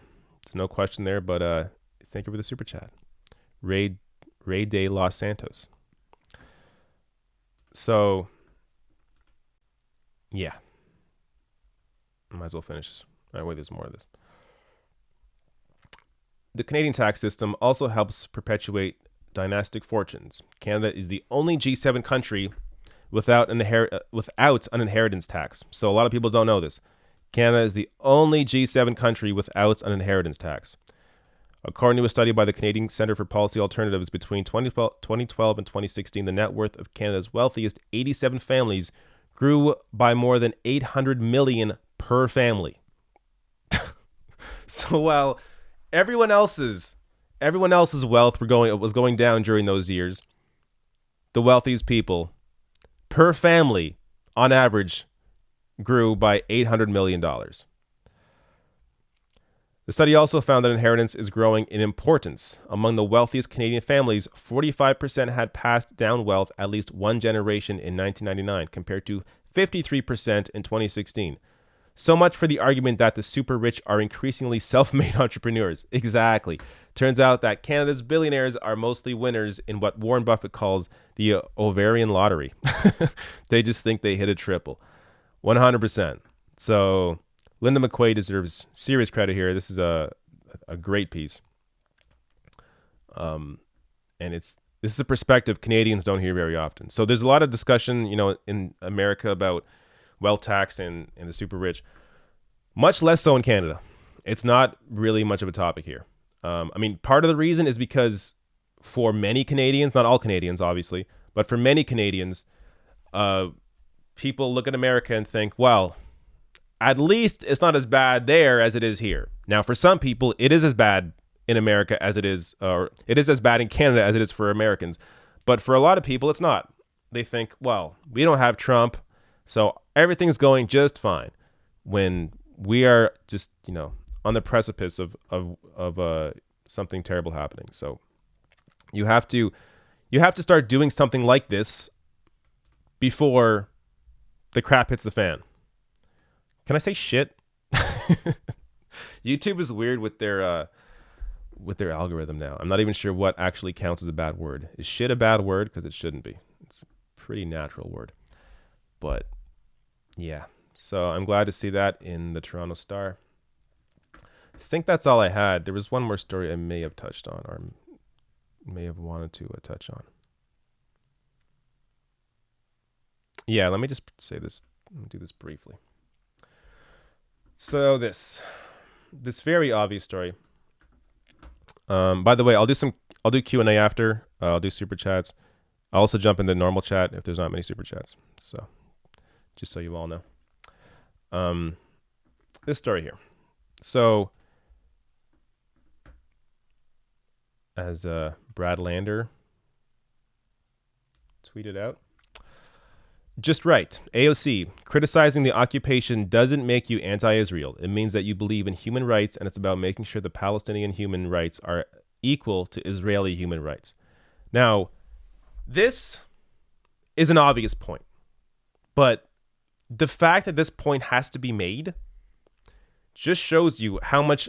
There's no question there, but thank you for the super chat. Ray de Los Santos. So, yeah. Might as well finish this. All right, wait, there's more of this. The Canadian tax system also helps perpetuate dynastic fortunes. Canada is the only G7 country without an inheritance tax. So a lot of people don't know this. Canada is the only G7 country without an inheritance tax. According to a study by the Canadian Centre for Policy Alternatives, between 2012 and 2016, the net worth of Canada's wealthiest 87 families grew by more than $800 million per family. So while everyone else's wealth was going down during those years, the wealthiest people per family on average grew by $800 million. The study also found that inheritance is growing in importance. Among the wealthiest Canadian families, 45% had passed down wealth at least one generation in 1999, compared to 53% in 2016. So much for the argument that the super rich are increasingly self-made entrepreneurs. Exactly. Turns out that Canada's billionaires are mostly winners in what Warren Buffett calls the ovarian lottery. They just think they hit a triple. 100%. So Linda McQuaid deserves serious credit here. This is a great piece. And this is a perspective Canadians don't hear very often. So there's a lot of discussion, in America about wealth tax and the super rich. Much less so in Canada. It's not really much of a topic here. Part of the reason is because for many Canadians, not all Canadians, obviously, but for many Canadians, people look at America and think, well, at least it's not as bad there as it is here. Now, for some people, it is as bad in America as it is, or it is as bad in Canada as it is for Americans. But for a lot of people, it's not. They think, well, we don't have Trump, so everything's going just fine. When we are just, on the precipice of something terrible happening. So You have to start doing something like this before the crap hits the fan. Can I say shit? YouTube is weird with their algorithm now. I'm not even sure what actually counts as a bad word. Is shit a bad word? Because it shouldn't be. It's a pretty natural word. But yeah, so I'm glad to see that in the Toronto Star. I think that's all I had. There was one more story I may have touched on, or may have wanted to touch on. Yeah, let me just say this. Let me do this briefly. So this very obvious story. By the way, I'll do Q&A after. I'll do super chats. I'll also jump into normal chat if there's not many super chats. So just so you all know. This story here. So as Brad Lander tweeted out, just right. AOC, criticizing the occupation doesn't make you anti-Israel. It means that you believe in human rights, and it's about making sure the Palestinian human rights are equal to Israeli human rights. Now, this is an obvious point, but the fact that this point has to be made just shows you how much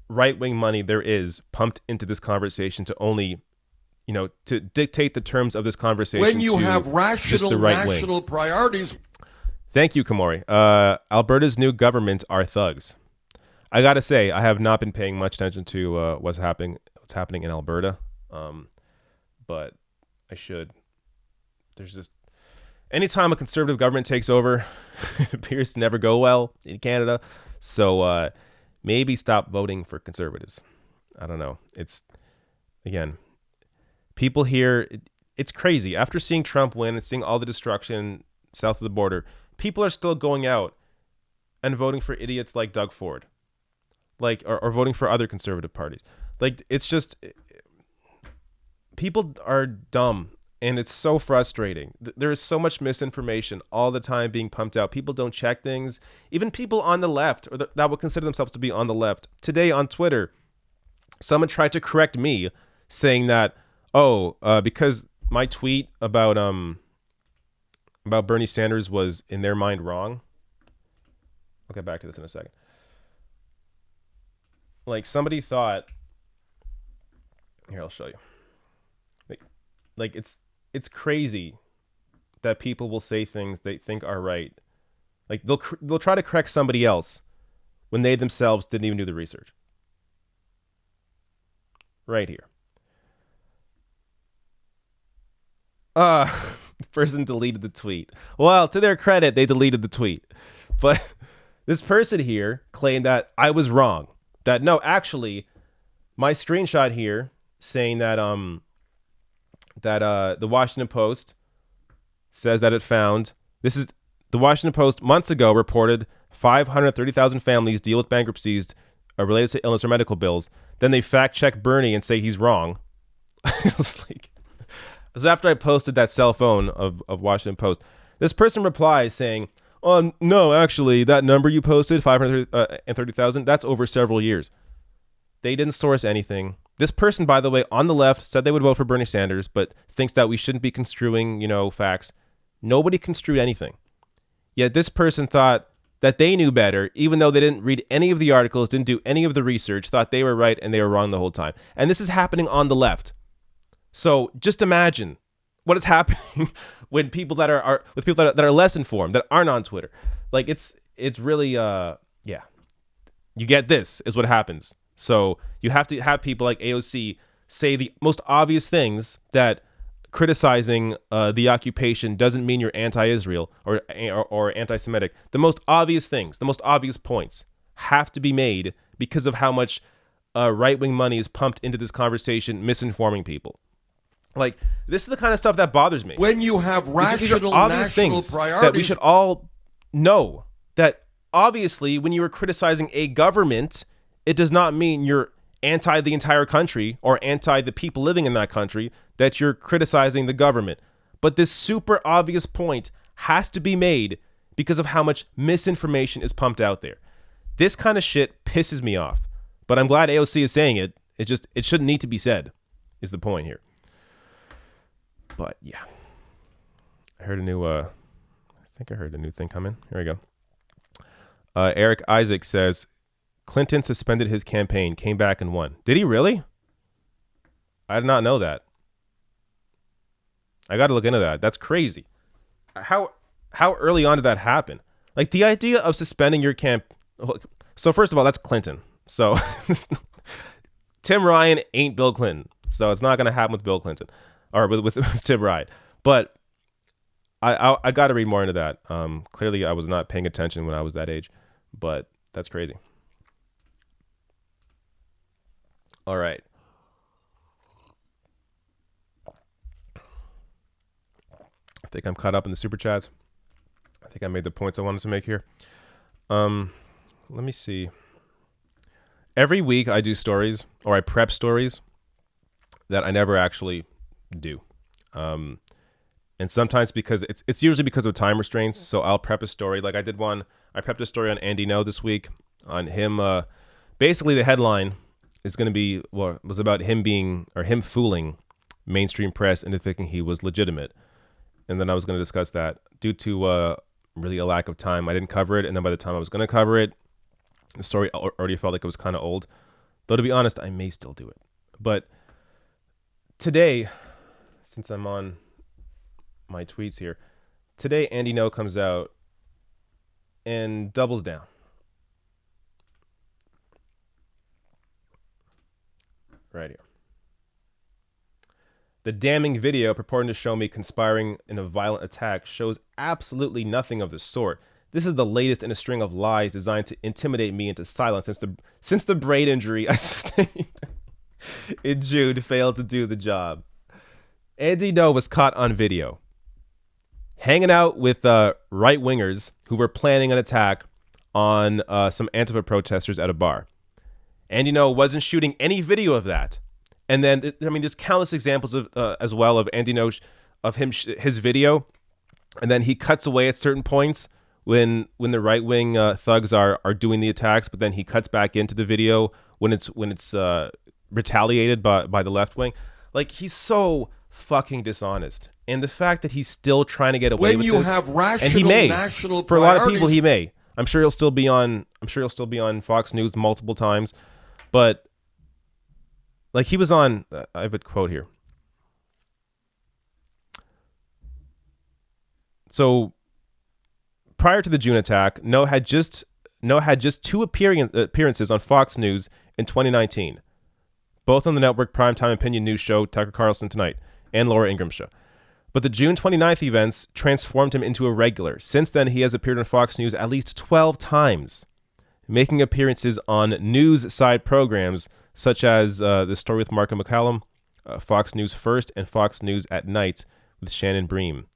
right-wing money there is pumped into this conversation to only, to dictate the terms of this conversation. When you to have just rational the right national wing. priorities. Thank you, Kamori. Alberta's new government are thugs. I gotta say, I have not been paying much attention to what's happening in Alberta, but I should. There's just anytime a conservative government takes over, it appears to never go well in Canada. So maybe stop voting for conservatives. I don't know. It's, again, people here, it's crazy. After seeing Trump win and seeing all the destruction south of the border, people are still going out and voting for idiots like Doug Ford, or voting for other conservative parties. It's just, people are dumb, and it's so frustrating. There is so much misinformation all the time being pumped out. People don't check things. Even people on the left, or that would consider themselves to be on the left. Today on Twitter, someone tried to correct me, saying that, because my tweet about Bernie Sanders was in their mind wrong. I'll get back to this in a second. Somebody thought, here, I'll show you. It's crazy that people will say things they think are right. They'll try to correct somebody else when they themselves didn't even do the research. Right here. The person deleted the tweet. Well, to their credit, they deleted the tweet. But this person here claimed that I was wrong. That no, actually, my screenshot here saying that the Washington Post says that it found, this is the Washington Post months ago reported 530,000 families deal with bankruptcies related to illness or medical bills. Then they fact check Bernie and say he's wrong. So after I posted that cell phone of Washington Post, this person replies saying, no, actually, that number you posted, 530,000, that's over several years. They didn't source anything. This person, by the way, on the left said they would vote for Bernie Sanders, but thinks that we shouldn't be construing, facts. Nobody construed anything. Yet this person thought that they knew better, even though they didn't read any of the articles, didn't do any of the research, thought they were right and they were wrong the whole time. And this is happening on the left. So just imagine what is happening when people that are less informed, that aren't on Twitter. It's really yeah. You get this is what happens. So you have to have people like AOC say the most obvious things, that criticizing the occupation doesn't mean you're anti-Israel or anti-Semitic. The most obvious things, the most obvious points have to be made because of how much right-wing money is pumped into this conversation, misinforming people. This is the kind of stuff that bothers me. When you have rational national priorities, that we should all know, that obviously when you are criticizing a government, it does not mean you're anti the entire country or anti the people living in that country, that you're criticizing the government. But this super obvious point has to be made because of how much misinformation is pumped out there. This kind of shit pisses me off. But I'm glad AOC is saying it. It shouldn't need to be said, is the point here. But yeah, I heard a new. I think I heard a new thing coming. Here we go. Eric Isaac says Clinton suspended his campaign, came back and won. Did he really? I did not know that. I got to look into that. That's crazy. How early on did that happen? Like the idea of suspending your camp. So first of all, that's Clinton. So Tim Ryan ain't Bill Clinton. So it's not going to happen with Bill Clinton or with Tim Ryan. But I got to read more into that. Clearly, I was not paying attention when I was that age, but that's crazy. All right. I think I'm caught up in the super chats. I think I made the points I wanted to make here. Let me see. Every week I do stories, or I prep stories that I never actually do. And sometimes because it's usually because of time restraints. So I'll prep a story. Like I prepped a story on Andy No this week on him. Basically the headline is going to be, was about him fooling mainstream press into thinking he was legitimate. And then I was going to discuss that. Due to really a lack of time, I didn't cover it. And then by the time I was going to cover it, the story already felt like it was kind of old. Though to be honest, I may still do it. But today, since I'm on my tweets here, today Andy No comes out and doubles down. Right here. The damning video purporting to show me conspiring in a violent attack shows absolutely nothing of the sort. This is the latest in a string of lies designed to intimidate me into silence since the brain injury I sustained in June failed to do the job. Andy No was caught on video hanging out with right-wingers who were planning an attack on some Antifa protesters at a bar. Andy No wasn't shooting any video of that. And then, there's countless examples of as well of Andy No of his video, and then he cuts away at certain points when the right wing thugs are doing the attacks, but then he cuts back into the video when it's retaliated by the left wing. Like, he's so fucking dishonest, and the fact that he's still trying to get away with this, when you have rational and he may, national for a lot of people, priorities. he may. I'm sure he'll still be on Fox News multiple times, but. Like he was on, I have a quote here. So prior to the June attack, No had just two appearances on Fox News in 2019, both on the network primetime opinion news show Tucker Carlson Tonight and Laura Ingraham's show. But the June 29th events transformed him into a regular. Since then, he has appeared on Fox News at least 12 times, making appearances on news side programs such as The Story with Mark McCallum, Fox News First, and Fox News at Night with Shannon Bream.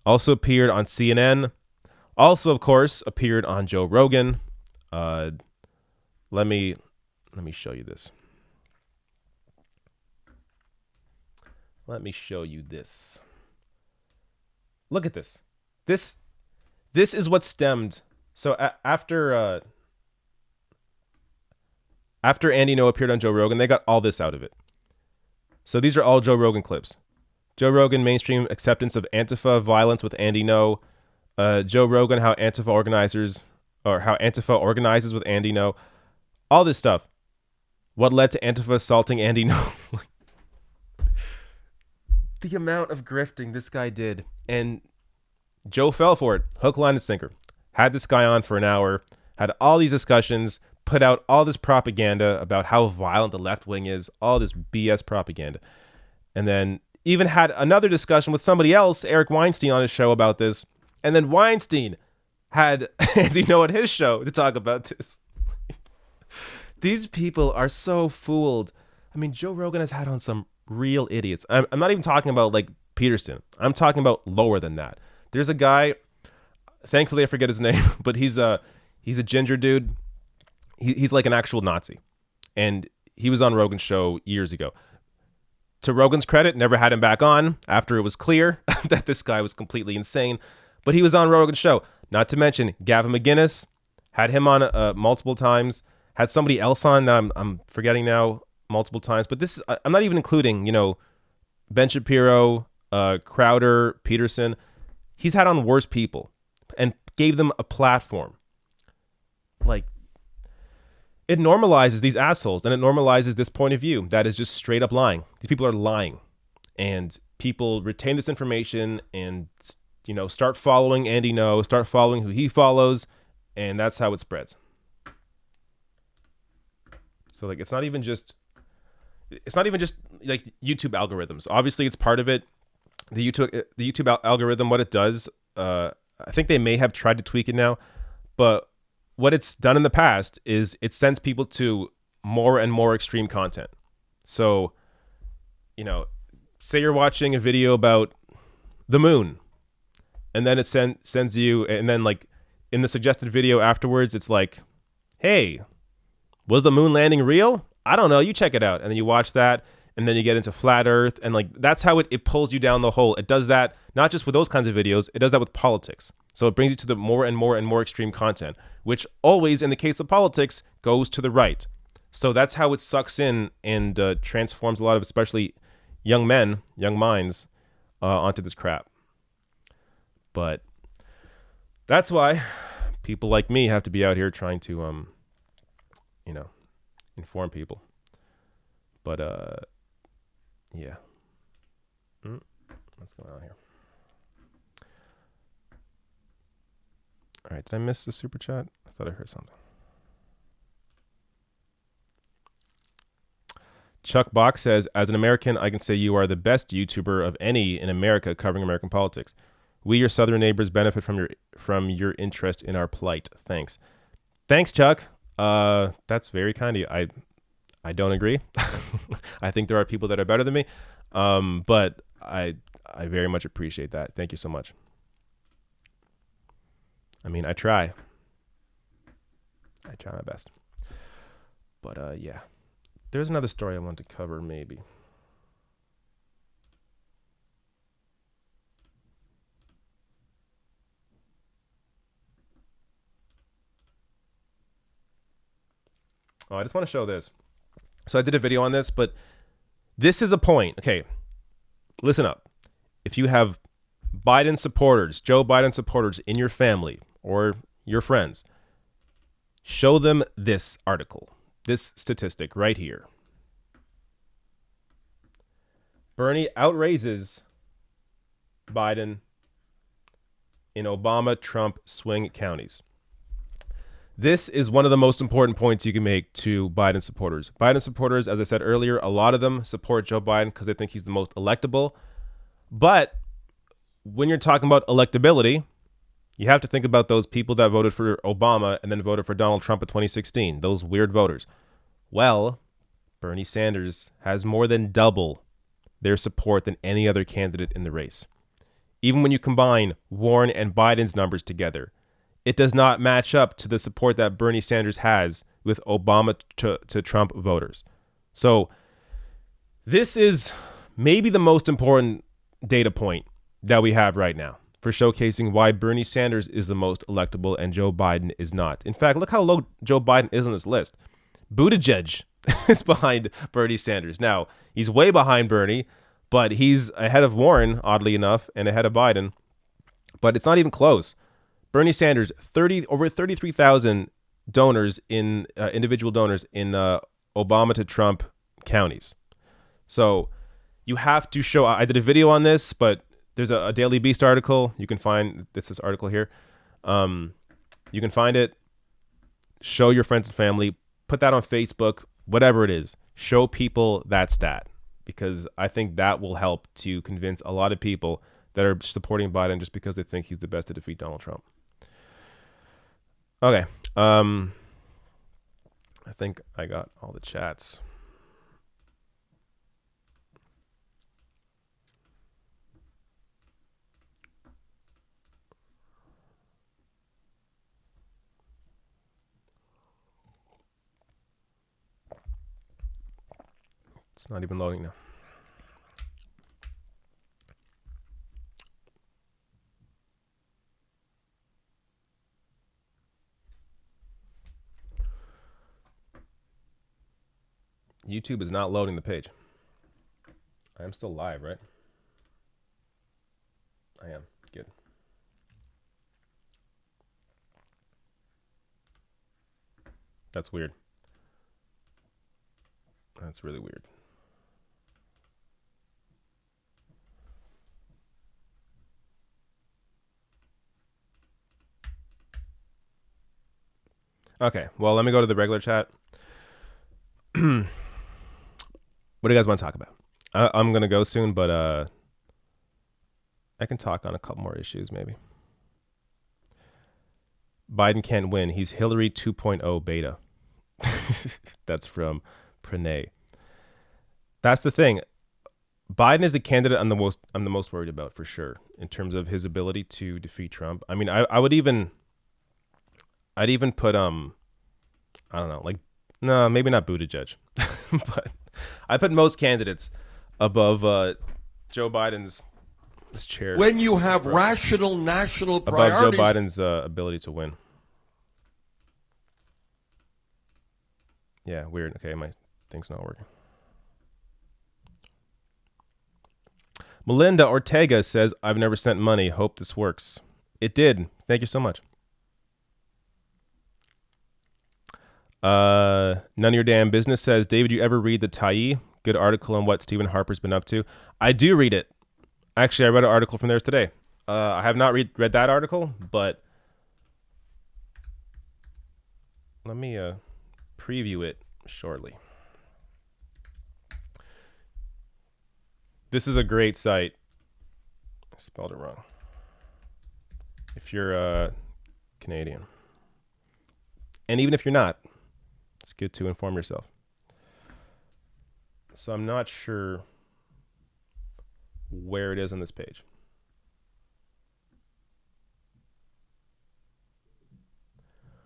Also appeared on CNN. Also, of course, appeared on Joe Rogan. Let me show you this. Let me show you this. Look at this. This is what stemmed. So after Andy No appeared on Joe Rogan, they got all this out of it. So these are all Joe Rogan clips. Joe Rogan mainstream acceptance of Antifa violence with Andy No. Joe Rogan how Antifa organizes with Andy No. All this stuff. What led to Antifa assaulting Andy No? The amount of grifting this guy did, and Joe fell for it, hook, line, and sinker. Had this guy on for an hour, had all these discussions, put out all this propaganda about how violent the left wing is, all this BS propaganda. And then even had another discussion with somebody else, Eric Weinstein, on his show about this. And then Weinstein had Andy No at his show to talk about this. These people are so fooled. I mean, Joe Rogan has had on some real idiots. I'm not even talking about like Peterson. I'm talking about lower than that. There's a guy, thankfully I forget his name, but he's a ginger dude. He's like an actual Nazi, and he was on Rogan's show years ago. To Rogan's credit, never had him back on after it was clear that this guy was completely insane, but he was on Rogan's show. Not to mention Gavin McInnes, had him on multiple times, had somebody else on that I'm forgetting now multiple times, but this I'm not even including, Ben Shapiro, Crowder, Peterson. He's had on worse people and gave them a platform. Like, it normalizes these assholes, and it normalizes this point of view that is just straight up lying. These people are lying, and people retain this information and, you know, start following Andy No, start following who he follows, and that's how it spreads. So like, it's not even just like YouTube algorithms. Obviously, it's part of it. The YouTube algorithm, what it does, I think they may have tried to tweak it now, but what it's done in the past is it sends people to more and more extreme content. So, you know, say you're watching a video about the moon, and then it sends you, and then like in the suggested video afterwards, it's like, hey, was the moon landing real? I don't know. You check it out. And then you watch that, and then you get into flat earth. And like, that's how it pulls you down the hole. It does that, not just with those kinds of videos, it does that with politics. So it brings you to the more and more and more extreme content, which always, in the case of politics, goes to the right. So that's how it sucks in and transforms a lot of, especially young men, young minds, onto this crap. But that's why people like me have to be out here trying to, you know, inform people. But yeah. What's going on here? All right, did I miss the super chat? I thought I heard something. Chuck Box says, as an American, I can say you are the best YouTuber of any in America covering American politics. We, your southern neighbors, benefit from your interest in our plight. Thanks. Thanks, Chuck. That's very kind of you. I don't agree. I think there are people that are better than me. But I very much appreciate that. Thank you so much. I mean, I try my best. But yeah. There's another story I want to cover, maybe. Oh, I just want to show this. So I did a video on this, but this is a point. Okay, listen up. If you have Biden supporters, Joe Biden supporters in your family or your friends, show them this article, this statistic right here. Bernie outraises Biden in Obama-Trump swing counties. This is one of the most important points you can make to Biden supporters. Biden supporters, as I said earlier, a lot of them support Joe Biden because they think he's the most electable. But when you're talking about electability, you have to think about those people that voted for Obama and then voted for Donald Trump in 2016, those weird voters. Well, Bernie Sanders has more than double their support than any other candidate in the race. Even when you combine Warren and Biden's numbers together, it does not match up to the support that Bernie Sanders has with Obama to Trump voters. So this is maybe the most important data point that we have right now for showcasing why Bernie Sanders is the most electable and Joe Biden is not. In fact, look how low Joe Biden is on this list. Buttigieg is behind Bernie Sanders. Now, he's way behind Bernie, but he's ahead of Warren, oddly enough, and ahead of Biden. But it's not even close. Bernie Sanders, over 33,000 donors in individual donors in Obama to Trump counties. So you have to show. I did a video on this, but there's a Daily Beast article. You can find this article here. You can find it. Show your friends and family. Put that on Facebook. Whatever it is, show people that stat, because I think that will help to convince a lot of people that are supporting Biden just because they think he's the best to defeat Donald Trump. Okay. I think I got all the chats. It's not even loading now. YouTube is not loading the page. I am still live, right? I am. Good. That's weird. That's really weird. Okay, well, let me go to the regular chat. What do you guys want to talk about? I'm going to go soon, but I can talk on a couple more issues, maybe. Biden can't win. He's Hillary 2.0 beta. That's from Pranay. That's the thing. Biden is the candidate I'm the most worried about, for sure, in terms of his ability to defeat Trump. I mean, I'd even put I don't know, like, no, maybe not Buttigieg, but I put most candidates above Joe Biden's chair. When you have rational national above priorities. Joe Biden's ability to win. Yeah, weird. Okay, my thing's not working. Melinda Ortega says, I've never sent money. Hope this works. It did. Thank you so much. None of your damn business says, David, you ever read the Tyee? Good article on what Stephen Harper's been up to. I do read it. Actually, I read an article from theirs today. I have not read that article, but let me preview it shortly. This is a great site. I spelled it wrong. If you're Canadian. And even if you're not, it's good to inform yourself. So I'm not sure where it is on this page.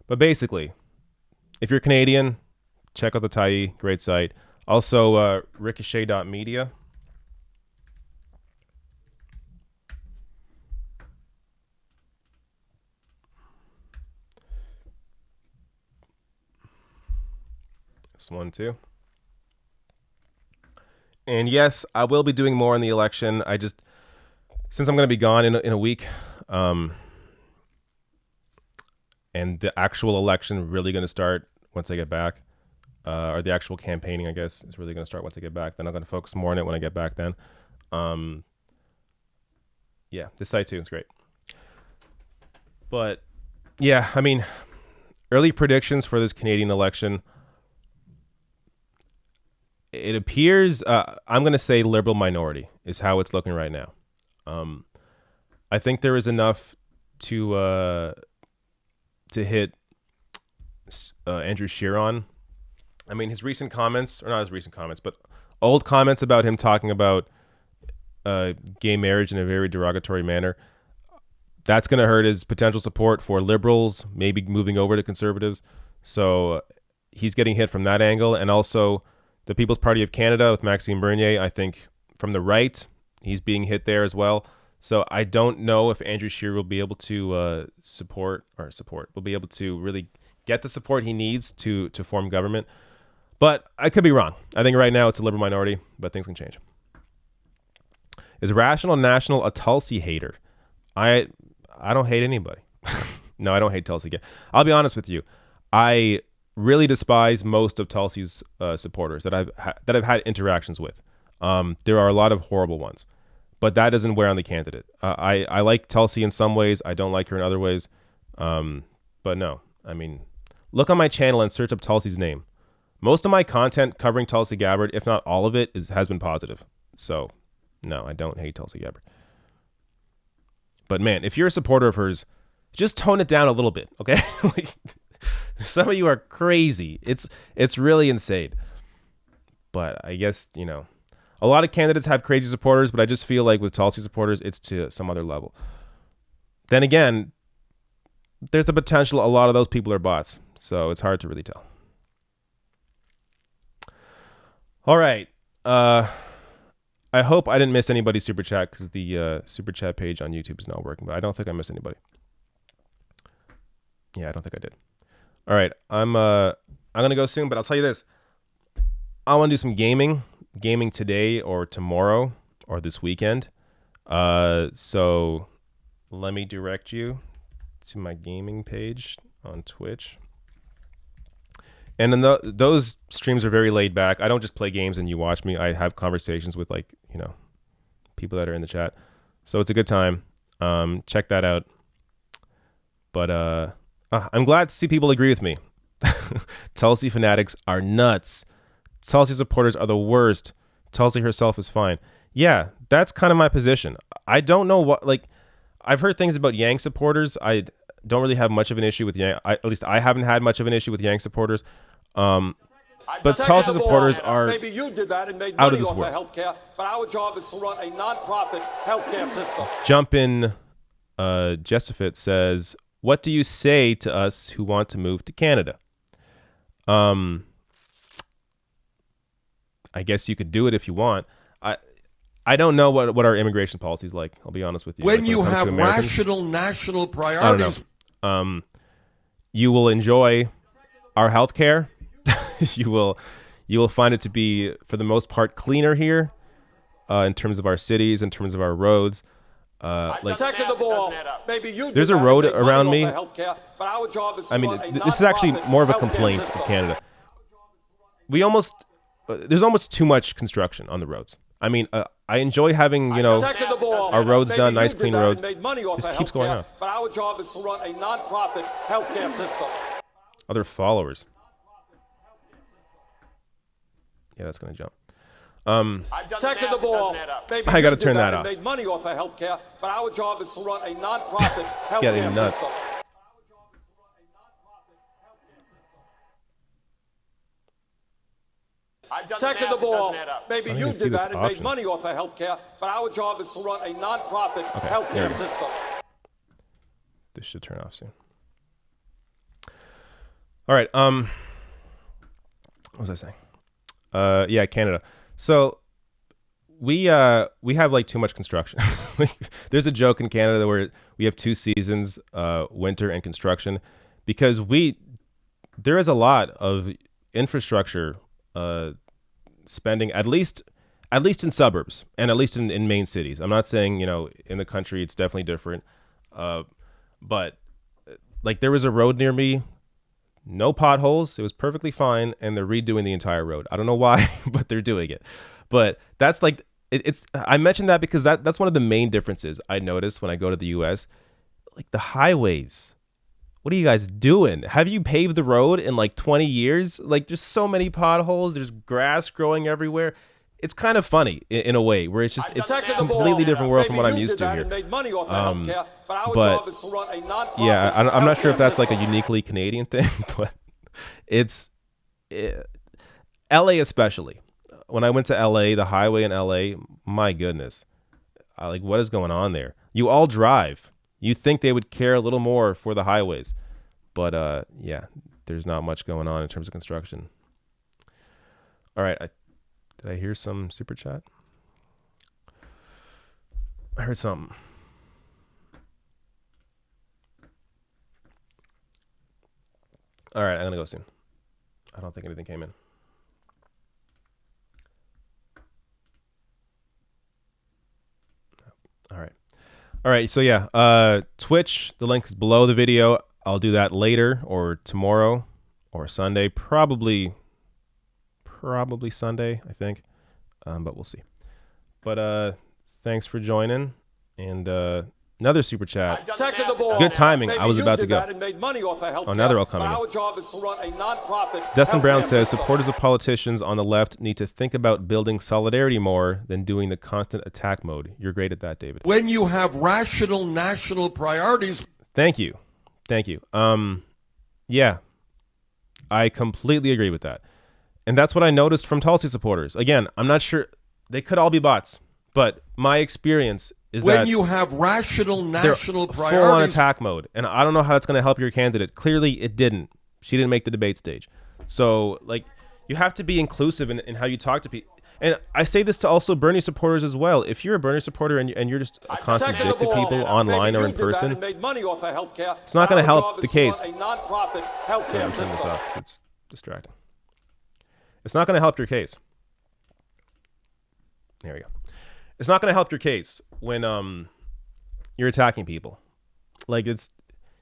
But basically, if you're Canadian, check out the Tyee, great site. Also, ricochet.media. This one too. And yes, I will be doing more on the election. Since I'm going to be gone in a week, and the actual election really going to start once I get back, or the actual campaigning, I guess, is really going to start once I get back. Then I'm going to focus more on it when I get back then. Yeah, this site too is great. But yeah, I mean, early predictions for this Canadian election. It appears, I'm going to say liberal minority is how it's looking right now. I think there is enough to hit Andrew Scheer on. I mean, his recent comments, or not his recent comments, but old comments about him talking about gay marriage in a very derogatory manner. That's going to hurt his potential support for liberals, maybe moving over to conservatives. So he's getting hit from that angle. And also the People's Party of Canada with Maxime Bernier, I think from the right, he's being hit there as well. So I don't know if Andrew Scheer will be able to will be able to really get the support he needs to form government. But I could be wrong. I think right now it's a liberal minority, but things can change. Is Rational National a Tulsi hater? I don't hate anybody. No, I don't hate Tulsi. I'll be honest with you. I really despise most of Tulsi's supporters that I've had interactions with. There are a lot of horrible ones, but that doesn't wear on the candidate. I like Tulsi in some ways. I don't like her in other ways. But no, I mean, look on my channel and search up Tulsi's name. Most of my content covering Tulsi Gabbard, if not all of it, has been positive. So no, I don't hate Tulsi Gabbard. But man, if you're a supporter of hers, just tone it down a little bit, okay? Like, some of you are crazy. It's really insane. But I guess, a lot of candidates have crazy supporters, but I just feel like with Tulsi supporters, it's to some other level. Then again, there's the potential a lot of those people are bots, so it's hard to really tell. All right. I hope I didn't miss anybody's super chat because the super chat page on YouTube is not working, but I don't think I missed anybody. Yeah, I don't think I did. All right, I'm gonna go soon, but I'll tell you this: I want to do some gaming today or tomorrow or this weekend. So let me direct you to my gaming page on Twitch. And then those streams are very laid back. I don't just play games and you watch me. I have conversations with, like, you know, people that are in the chat. So it's a good time. Check that out. But I'm glad to see people agree with me. Tulsi fanatics are nuts. Tulsi supporters are the worst. Tulsi herself is fine. Yeah, that's kind of my position. I don't know what, like, I've heard things about Yang supporters. I don't really have much of an issue with Yang. At least I haven't had much of an issue with Yang supporters. But Tulsi supporters are maybe you did that and made out money of this off the world. healthcare, but our job is to run a non-profit healthcare system. Jump in. Jessifit says, "What do you say to us who want to move to Canada?" I guess you could do it if you want. I don't know what our immigration policy is like. I'll be honest with you. When like, you it comes to have Americans, rational national I don't priorities, know. You will enjoy our health care. you will find it to be, for the most part, cleaner here, in terms of our cities, in terms of our roads. Like, Second of all, maybe you there's did a that road and made money around off me. the healthcare, but our job is to I mean, run a this is actually non-profit more of a healthcare complaint system. of Canada. There's almost too much construction on the roads. I mean, I enjoy having, you know, Second of all, our roads maybe done, you nice, did clean that roads. and made money off This the keeps going healthcare, on. but our job is to run a non-profit healthcare system. Other followers. Yeah, that's gonna jump. Second of all, maybe I you gotta did turn that and off. made money off the healthcare, but our job is to run a non-profit getting healthcare nuts. system. Second of all, maybe I you can see did this that and made option. money off the healthcare, but our job is to run a non-profit there healthcare we go. system. This should turn off soon. All right. What was I saying? Yeah, Canada. So we have like too much construction. There's a joke in Canada where we have two seasons, winter and construction, because there is a lot of infrastructure spending, at least in suburbs and at least in main cities. I'm not saying, you know, in the country it's definitely different, but like there was a road near me, no potholes, it was perfectly fine, and they're redoing the entire road. I don't know why, but they're doing it. But that's like it's I mentioned that because that's one of the main differences I notice when I go to the US. Like the highways, what are you guys doing? Have you paved the road in like 20 years? Like there's so many potholes. There's grass growing everywhere. It's kind of funny in a way where it's just, it's a Second of all, completely different world from maybe what I'm you used did to that here. and made money off the healthcare, but our but, job is to run a non-profit yeah, I'm not sure if that's like a healthcare uniquely Canadian thing, but LA especially. When I went to LA, the highway in LA, my goodness, like what is going on there? You all drive. You think they would care a little more for the highways. But yeah, there's not much going on in terms of construction. All right, did I hear some super chat? I heard something. All right, I'm gonna go soon. I don't think anything came in. All right. So yeah, Twitch, the link is below the video. I'll do that later or tomorrow or Sunday, probably Sunday, I think. But we'll see. But thanks for joining, and another super chat. Second of all, Good timing. I was maybe about you to did go. that and made money off the healthcare, Another all coming but in. our job is to run a non-profit Dustin Brown healthcare says system. supporters of politicians on the left need to think about building solidarity more than doing the constant attack mode. You're great at that, David. when you have rational national priorities, Thank you. Yeah, I completely agree with that. And that's what I noticed from Tulsi supporters. Again, I'm not sure. They could all be bots. But my experience is when that you have rational they're national full on priorities, attack mode. And I don't know how that's going to help your candidate. Clearly, it didn't. She didn't make the debate stage. So, like, you have to be inclusive in how you talk to people. And I say this to also Bernie supporters as well. If you're a Bernie supporter and you're just a constant Second dick of to all, people online maybe or you in did that person, and made money off the healthcare, it's not but going to our help job the is to run case. a non-profit healthcare Sorry, I'm turning this system. off 'cause it's distracting. It's not going to help your case. There we go. it's not going to help your case when you're attacking people. Like, it's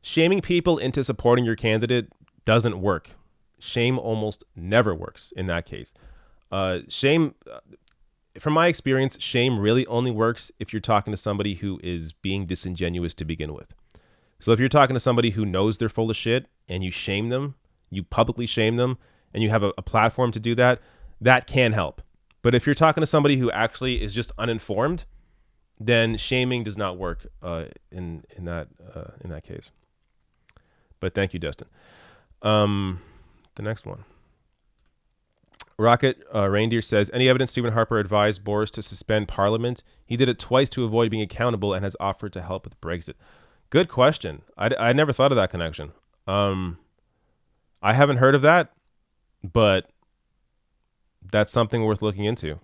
shaming people into supporting your candidate doesn't work. Shame almost never works in that case. Shame, from my experience, shame really only works if you're talking to somebody who is being disingenuous to begin with. So if you're talking to somebody who knows they're full of shit and you shame them, you publicly shame them, and you have a platform to do that, that can help. But if you're talking to somebody who actually is just uninformed, then shaming does not work in that case. But thank you, Destin. The next one. Rocket Reindeer says, any evidence Stephen Harper advised Boris to suspend Parliament? He did it twice to avoid being accountable and has offered to help with Brexit. Good question. I never thought of that connection. I haven't heard of that, but that's something worth looking into.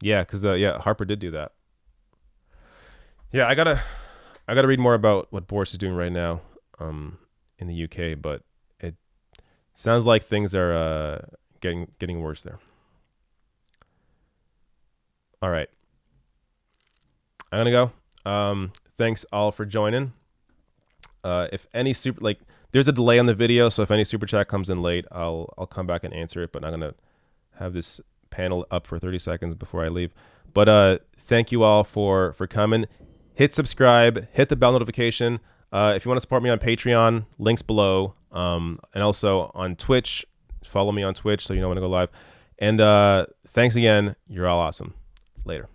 Yeah, because Harper did do that. Yeah, I gotta read more about what Boris is doing right now in the UK, but it sounds like things are getting worse there. All right, I'm gonna go. Thanks all for joining. If any there's a delay on the video, so if any super chat comes in late, I'll come back and answer it. But I'm gonna have this panel up for 30 seconds before I leave. But thank you all for coming. Hit subscribe, hit the bell notification. If you want to support me on Patreon, links below, and also on Twitch. Follow me on Twitch so you know when to go live. And thanks again. You're all awesome. Later.